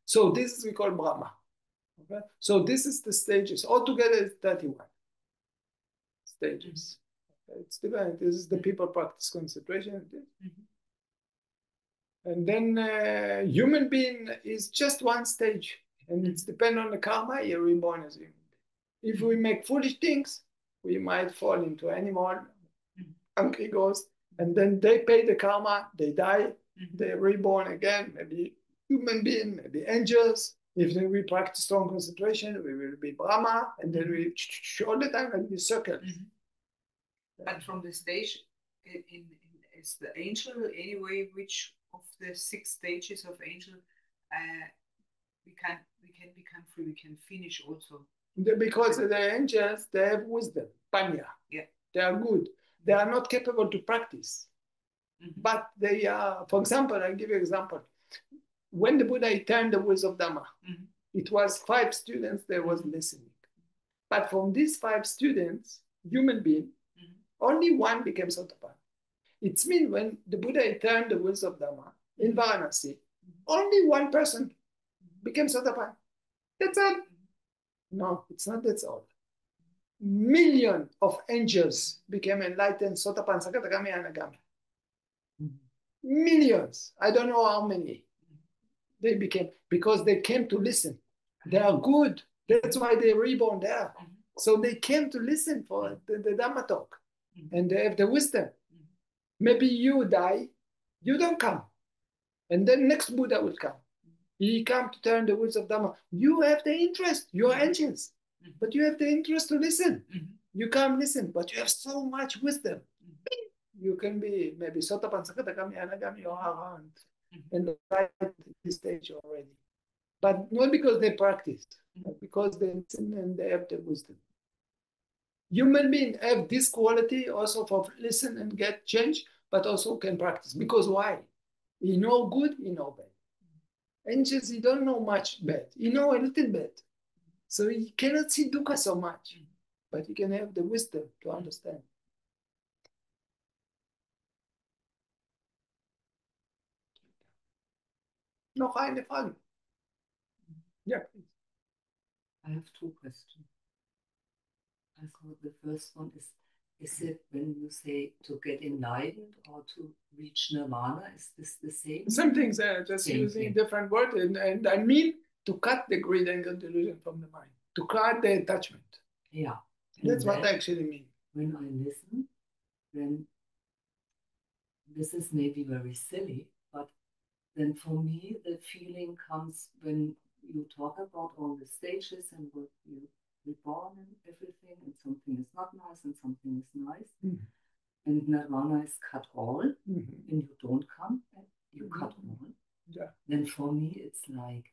So this is we call Brahma. Okay. So this is the stages. Altogether, it's 31 stages. Okay. It's different. This is the people practice concentration. And then human being is just one stage, and it's depend on the karma you're reborn as human. If we make foolish things, we might fall into animal, hungry ghost, and then they pay the karma, they die, they're reborn again, maybe human being, maybe angels. If we practice strong concentration, we will be Brahma, and then we all the time and we circle. But from the stage, is the angel anyway, which of the 6 stages of angel, we can become free, we can finish also. Because the angels, they have wisdom, panya. Yeah. They are good. They are not capable to practice. But they are, for example, I'll give you an example. When the Buddha turned the wheels of Dhamma, it was 5 students that was listening. But from these 5 students, human being, only one became Sotapanna. It means when the Buddha turned the wheels of Dhamma in Varanasi, only one person became Sotapanna. That's all. No, it's not that's all. Millions of angels became enlightened Sotapanna, Sakadagami, Anagami. Millions. I don't know how many. They became, because they came to listen. They are good. That's why they reborn there. So they came to listen for the Dhamma talk. And they have the wisdom. Maybe you die, you don't come. And then next Buddha will come. He come to turn the wheels of Dhamma. You have the interest. You are angels. But you have the interest to listen. You can't listen, but you have so much wisdom. you can be maybe sotapan sakata kami anagami or around and right at this stage already. But not because they practice, but because they listen and they have the wisdom. Human beings have this quality also for listen and get change, but also can practice. Because why? He know good, he know bad. Angels, he don't know much bad. He know a little bit. So he cannot see dukkha so much, but he can have the wisdom to understand. Noch eine Frage? Yeah, please. I have two questions. I thought the first one is it when you say to get enlightened or to reach nirvana, is this the same? Same things, just Same using thing. different words. And I mean to cut the greed, anger, delusion from the mind, to cut the attachment. Yeah. That's what I actually mean. When I listen, then this is maybe very silly, but then for me, the feeling comes when you talk about all the stages and what you reborn and everything, and something is not nice and something is nice. And nirvana is cut all, and you don't come, and you cut all. Yeah. Then for me, it's like,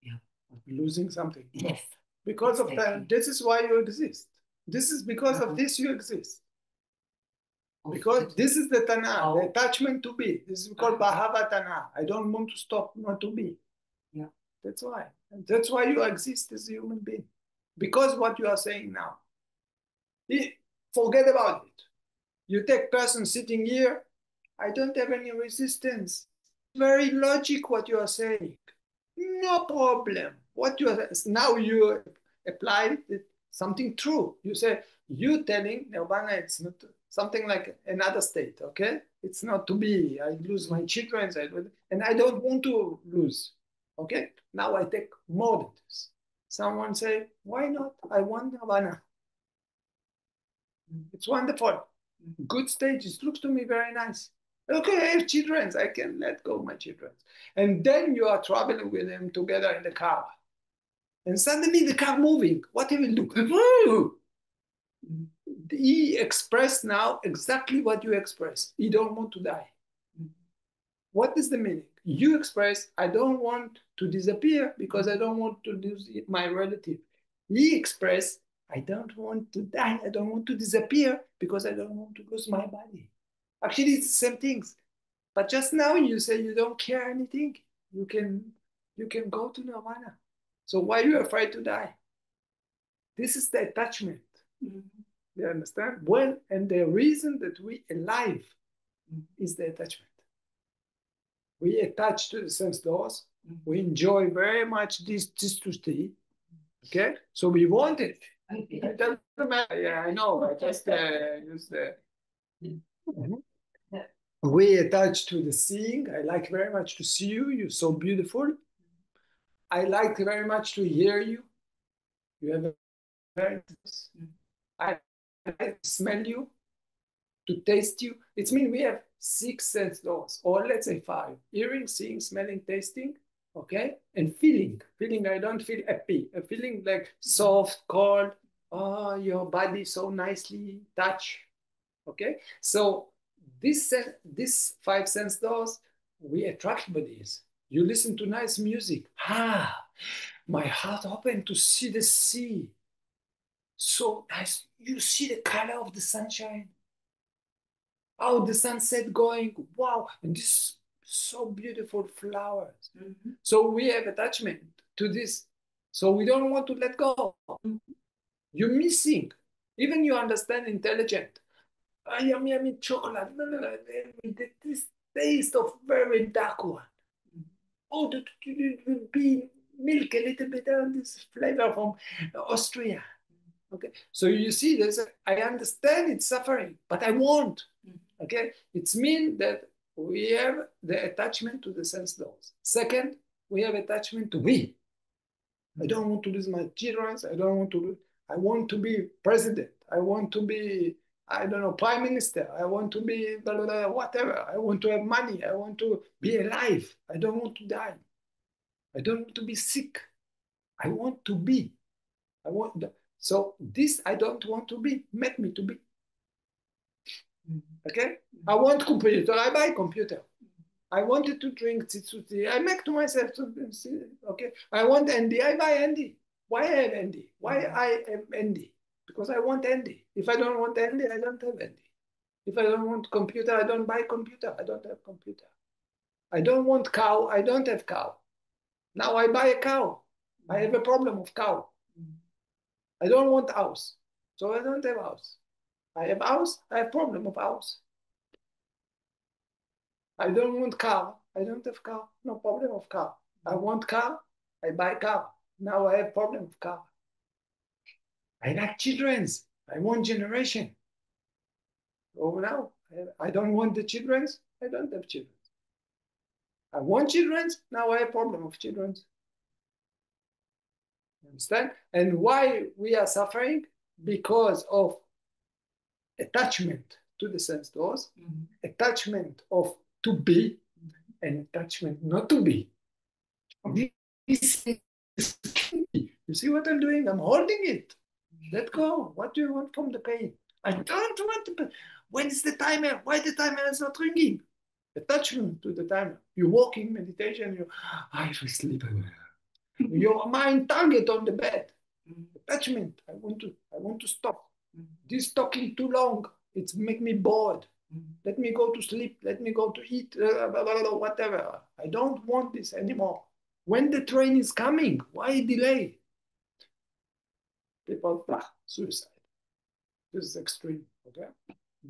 yeah, losing something. Yes. Because exactly. of that, this is why you exist. This is because of this you exist. Because this is the Tana, the attachment to be. This is called Bhava Tana. I don't want to stop not to be. Yeah. That's why. And that's why you exist as a human being. Because what you are saying now. Forget about it. You take person sitting here, I don't have any resistance. Very logic what you are saying. No problem. What you are now you apply something true. You say you telling nirvana it's not something like another state, okay? It's not to be. I lose my children, and I don't want to lose. Okay? Now I take more than this. Someone say, why not? I want nirvana. It's wonderful. Good stages. Looks to me very nice. Okay, I have children. I can let go of my children. And then you are traveling with them together in the car. And suddenly the car moving. What he will do? He expressed now exactly what you expressed. He don't want to die. What is the meaning? You express, I don't want to disappear because I don't want to lose my relative. He expressed, I don't want to die. I don't want to disappear because I don't want to lose my body. Actually, it's the same things. But just now you say you don't care anything. You can go to nirvana. So why are you afraid to die? This is the attachment. You understand? Well, and the reason that we alive is the attachment. We attach to the sense doors. We enjoy very much this to stay. Okay? So we want it. It doesn't matter. Yeah, I know. I just use the. We attach to the seeing. I like very much to see you. You're so beautiful. I like very much to hear you. You have a very nice. I like to smell you, to taste you. It means we have 6 sense doors, or let's say 5. Hearing, seeing, smelling, tasting, okay? And feeling. Feeling, I don't feel happy. A feeling like soft, cold. Oh, your body so nicely touch. Okay? So this 5 sense doors, we attract bodies. You listen to nice music. My heart open to see the sea. So nice. You see the color of the sunshine. Oh, the sunset going. Wow. And this so beautiful flowers. So we have attachment to this. So we don't want to let go. You're missing. Even you understand intelligent. Yummy, yummy chocolate. No. This taste of very dark one. Oh, it will be milk a little bit on this flavor from Austria. Okay, so you see, I understand it's suffering, but I want. Okay, it's mean that we have the attachment to the sense doors. Second, we have attachment to we. I don't want to lose my children. I want to be president. I want to be, I don't know, prime minister. I want to be blah, blah, blah, whatever. I want to have money. I want to be alive. I don't want to die. I don't want to be sick. I want to be. So this I don't want to be, make me to be. Okay? I want computer, I buy computer. I wanted to drink tsitsuti, I make to myself, okay? I want Andy, I buy Andy. Why I have Andy? Why I have Andy? Because I want Andy. If I don't want Andy, I don't have Andy. If I don't want computer, I don't buy computer. I don't have computer. I don't want cow, I don't have cow. Now I buy a cow. I have a problem of cow. I don't want house, so I don't have house. I have house, I have problem of house. I don't want car, I don't have car, no problem of car. I want car, I buy car. Now I have problem of car. I like children's, I want generation. Oh, now I don't want the children's, I don't have children. I want children's, now I have problem of children's. Understand? And why we are suffering? Because of attachment to the sense doors, attachment of to be, and attachment not to be. This is key. You see what I'm doing? I'm holding it. Let go. What do you want from the pain? I don't want the pain. When is the timer? Why the timer is not ringing? Attachment to the timer. You walk in meditation, I will sleep. Your mind target on the bed. Attachment. I want to stop. This talking too long. It's make me bored. Let me go to sleep. Let me go to eat. Whatever. I don't want this anymore. When the train is coming, why delay? People, suicide. This is extreme. Okay.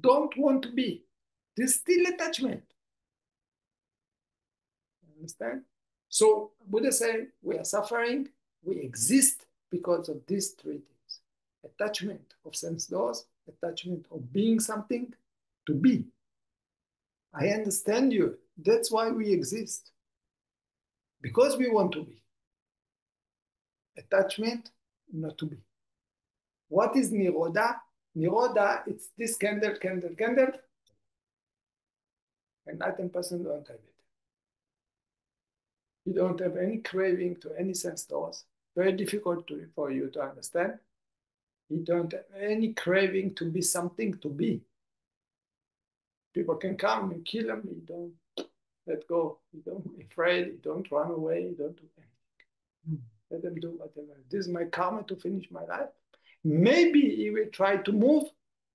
Don't want to be. There's still attachment. Understand? So Buddha said we are suffering. We exist because of these three things: attachment of sense doors, attachment of being something to be. I understand you. That's why we exist. Because we want to be. Attachment, not to be. What is Nirodha? Nirodha, it's this candle, enlightened person don't have it. You don't have any craving to any sense doors. Very difficult for you to understand. You don't have any craving to be something to be. People can come and kill them. You don't let go. You don't be afraid. You don't run away. You don't do anything. Let them do whatever. This is my karma to finish my life. Maybe he will try to move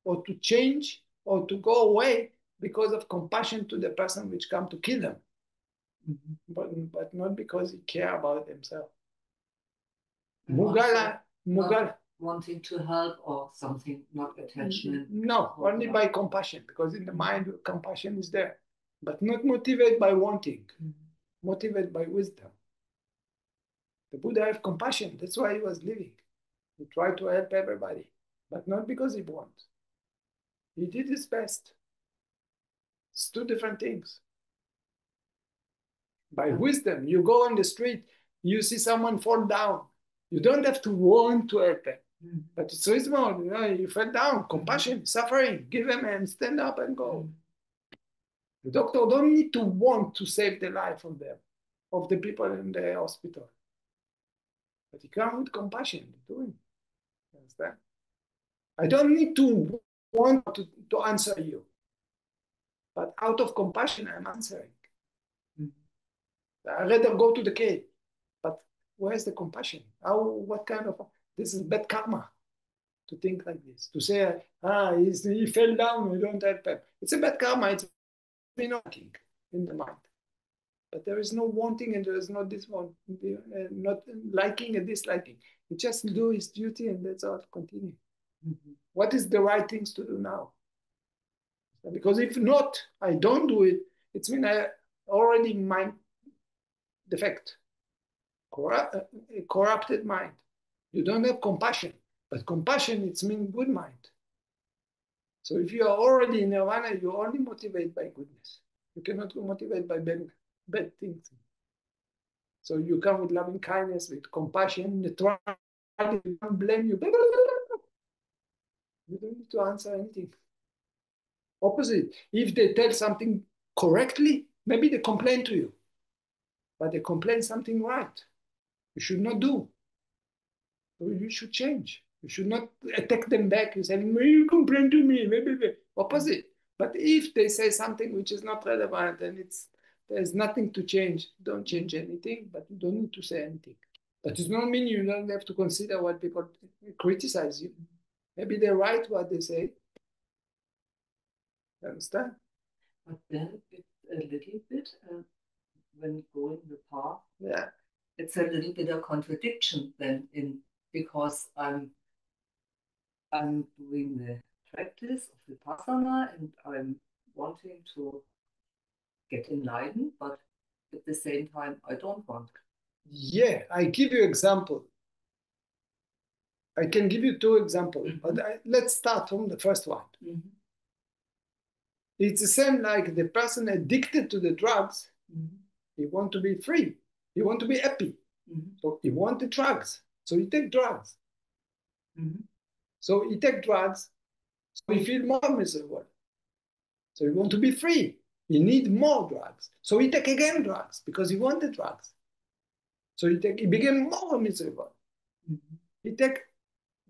or to change or to go away because of compassion to the person which come to kill them. But not because he care about himself. Mugala. Wanting to help or something, not attachment. No, only by compassion, because in the mind, compassion is there, but not motivated by wanting, motivated by wisdom. The Buddha had compassion. That's why he was living. He tried to help everybody, but not because he wants. He did his best. It's two different things. By wisdom, you go on the street, you see someone fall down. You don't have to want to help them. But it's reasonable, you fell down, compassion, suffering, give him and stand up and go. The doctor don't need to want to save the life of them, of the people in the hospital. But he comes with compassion, doing. Understand? I don't need to want to answer you. But out of compassion, I'm answering. I'd rather go to the cave. But where's the compassion? What kind of, this is bad karma to think like this. To say, he fell down, we don't help him. It's a bad karma, it's wanting in the mind. But there is no wanting and there is not this one, not liking and disliking. He just do his duty and that's all, continue. What is the right things to do now? Because if not, I don't do it, it's mean I already mind defect, corrupted mind. You don't have compassion, but compassion, it's mean good mind. So if you are already in nirvana, you only motivate by goodness. You cannot motivate by bad things. So you come with loving kindness, with compassion, they don't blame you. You don't need to answer anything. Opposite, if they tell something correctly, maybe they complain to you. But they complain something right. You should not do. So you should change. You should not attack them back and say, you complain to me. Opposite. But if they say something which is not relevant and there's nothing to change, don't change anything, but you don't need to say anything. But it does not mean you don't have to consider what people criticize you. Maybe they're right what they say. You understand? But then a little bit, when you go in the path, yeah, it's a little bit of contradiction then because I'm doing the practice of the Vipassana and I'm wanting to get enlightened, but at the same time I don't want. Yeah, I give you example. I can give you two examples, but let's start from the first one. It's the same like the person addicted to the drugs. He want to be free. He want to be happy. So he want the drugs. So he take drugs. So he take drugs. So he feel more miserable. So he want to be free. He need more drugs. So he take again drugs because he want the drugs. So he became more miserable. He take,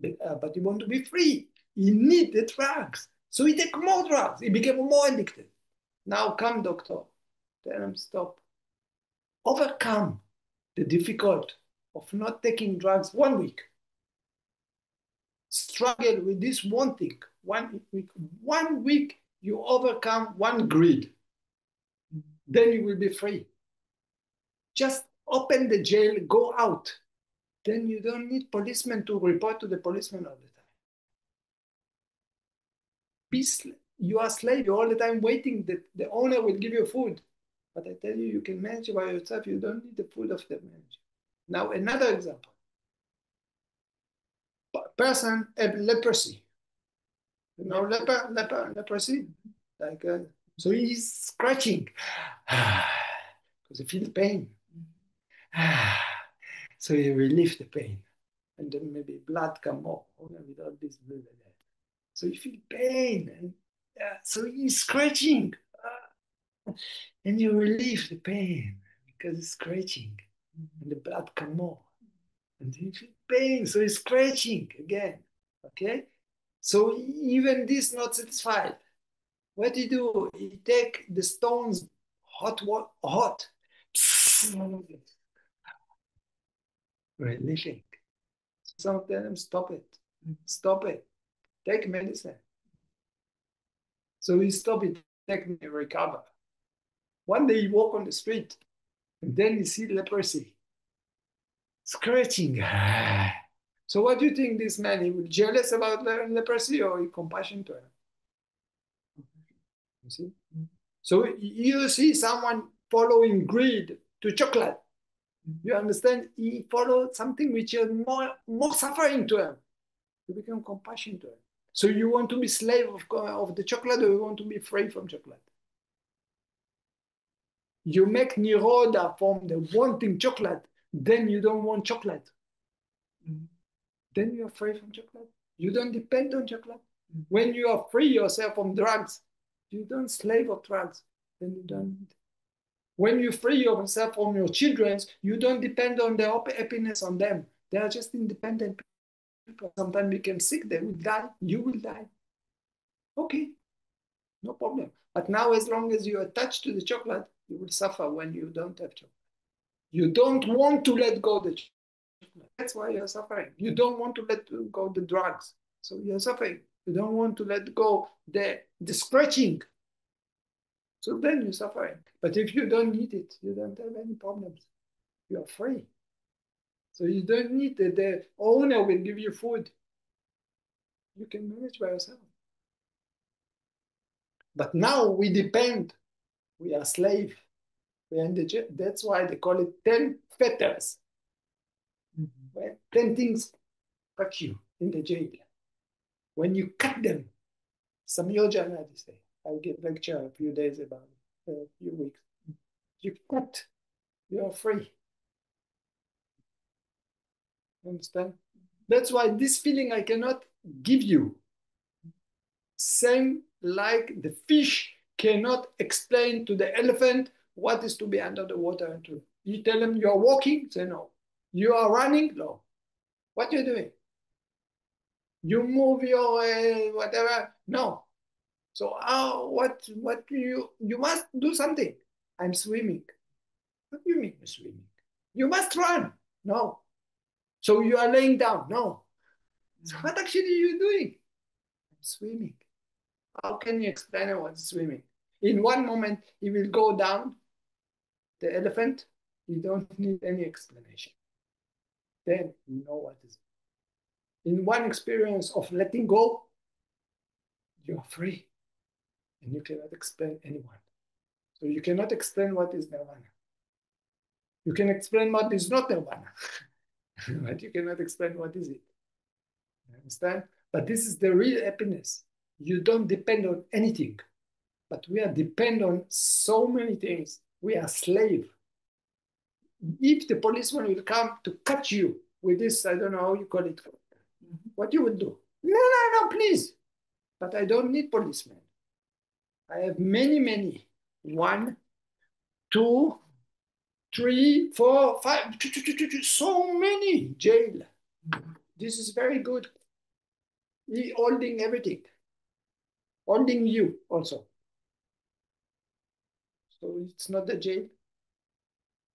but he want to be free. He need the drugs. So he take more drugs. He became more addicted. Now come, doctor. Tell him stop. Overcome the difficulty of not taking drugs 1 week. Struggle with this one thing. 1 week. 1 week, you overcome one greed. Then you will be free. Just open the jail, go out. Then you don't need policemen to report to the policeman all the time. You are slave, you're all the time waiting that the owner will give you food. But I tell you, you can manage by yourself. You don't need the food of the manager. Now, another example. Person have leprosy. You know leprosy? Like, so he's scratching because he feels pain. So he relieve the pain. And then maybe blood come more without this blood. So you feel pain. And so he's scratching. And you relieve the pain because it's scratching. And the blood come more. And you feel pain, so he's scratching again. Okay? So even this not satisfied. What he do? He take the stones, hot. Relieving. Some of them stop it. Stop it. Take medicine. So he stop it, take me, recover. One day he walk on the street, and then he see leprosy. Scratching. So what do you think this man, he will jealous about leprosy or he compassion to him? You see? So you see someone following greed to chocolate. You understand? He followed something which is more suffering to him. You become compassion to him. So you want to be slave of the chocolate or you want to be free from chocolate? You make niroda from the wanting chocolate, then you don't want chocolate. Then you're free from chocolate. You don't depend on chocolate. When you are free yourself from drugs, you don't slave of drugs. Then you don't. When you free yourself from your children, you don't depend on their happiness on them. They are just independent people. Sometimes we can sick, they will die, you will die. Okay, no problem. But now as long as you're attached to the chocolate, you will suffer when you don't have chocolate. You don't want to let go the chocolate. That's why you're suffering. You don't want to let go the drugs. So you're suffering. You don't want to let go the scratching. So then you're suffering. But if you don't need it, you don't have any problems. You are free. So you don't need the owner will give you food. You can manage by yourself. But now we depend. We are slave. We are in the jail. That's why they call it 10 fetters. When 10 things cut you in the jail. When you cut them, Samyojana, they say. I gave a lecture a few days about it, a few weeks. You cut, you are free. Understand? That's why this feeling I cannot give you. Same like the fish cannot explain to the elephant what is to be under the water. You tell them you are walking, say no. You are running, no. What are you doing? You move your whatever, no. So what you must do something. I'm swimming. What do you mean you're swimming? You must run. No. So you are laying down. No. So what actually are you doing? I'm swimming. How can you explain what's swimming? In one moment, he will go down the elephant. You don't need any explanation. Then you know what is. In one experience of letting go, you are free. And you cannot explain anyone. So you cannot explain what is nirvana. You can explain what is not nirvana, but you cannot explain what is it. You understand? But this is the real happiness. You don't depend on anything, but we are dependent on so many things. We are slave. If the policeman will come to catch you with this, I don't know how you call it, what you would do? No, please. But I don't need policemen. I have many. One, two, three, four, five, so many jail. This is very good. He holding everything, holding you also. So it's not a jail,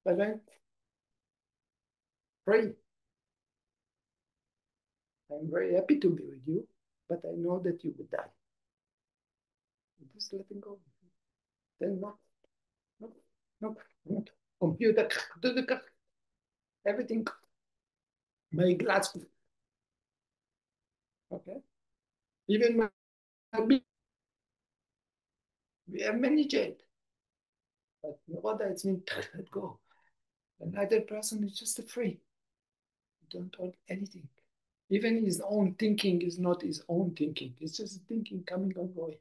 but then pray. I'm very happy to be with you, but I know that you will die. Just letting go. Then no. Computer, everything. My glass. Okay. Even my we have many jail. But what it's mean, let go. Another person is just free. You don't own anything. Even his own thinking is not his own thinking. It's just thinking coming and going.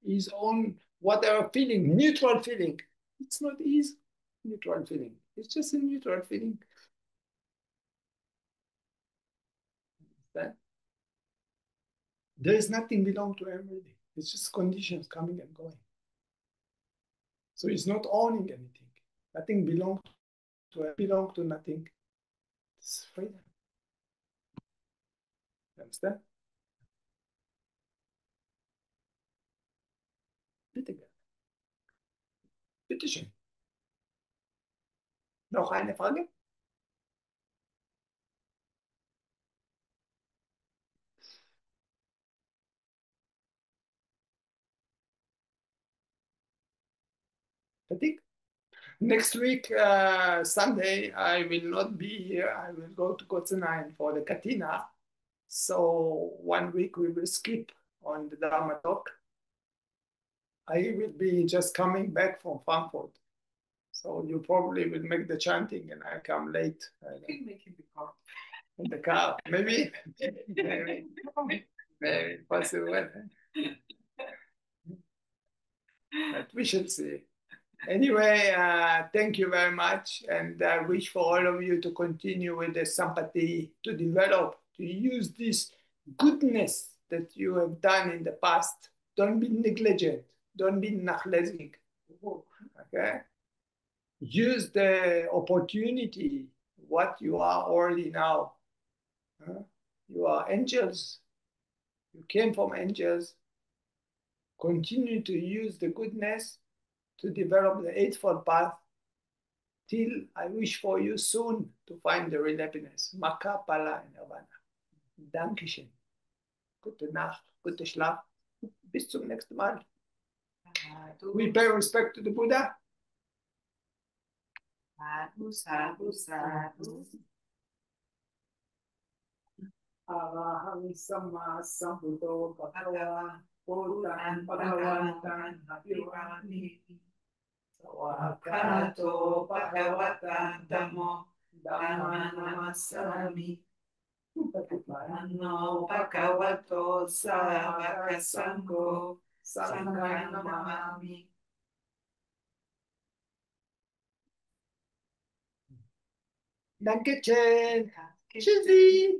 His own, whatever feeling, neutral feeling. It's not his neutral feeling. It's just a neutral feeling. That there is nothing belong to him really. It's just conditions coming and going. So he's not owning anything. Nothing belongs to him, belong to nothing. It's freedom. You understand? Bitte gerne. Bitte schön. Noch eine Frage? Fertig? Next week, Sunday, I will not be here. I will go to Kotzenheim for the Katina. So 1 week we will skip on the Dharma talk. I will be just coming back from Frankfurt. So you probably will make the chanting and I come late. You can make it before. In the car, maybe possible. But we shall see. Anyway, thank you very much. And I wish for all of you to continue with the sympathy, to develop, to use this goodness that you have done in the past. Don't be negligent. Don't be nachlesig. Okay? Use the opportunity, what you are already now. You are angels. You came from angels. Continue to use the goodness to develop the Eightfold Path till I wish for you soon to find the real happiness. Maka Pala in Nirvana. Dankeschön. Gute Nacht, gute Schlaf. Bis zum nächsten Mal. We pay respect to the Buddha. Sadhu, sadhu, sadhu. Arahang Samma Sambuddho Bhagava Buddhan Bhagavantan Abhivani Sawakato Bhagavata Dhammo Dhamma Namasami Namo Bhagavato Savaka Sangho Sangha Namami. Danke schön. Tschüssi.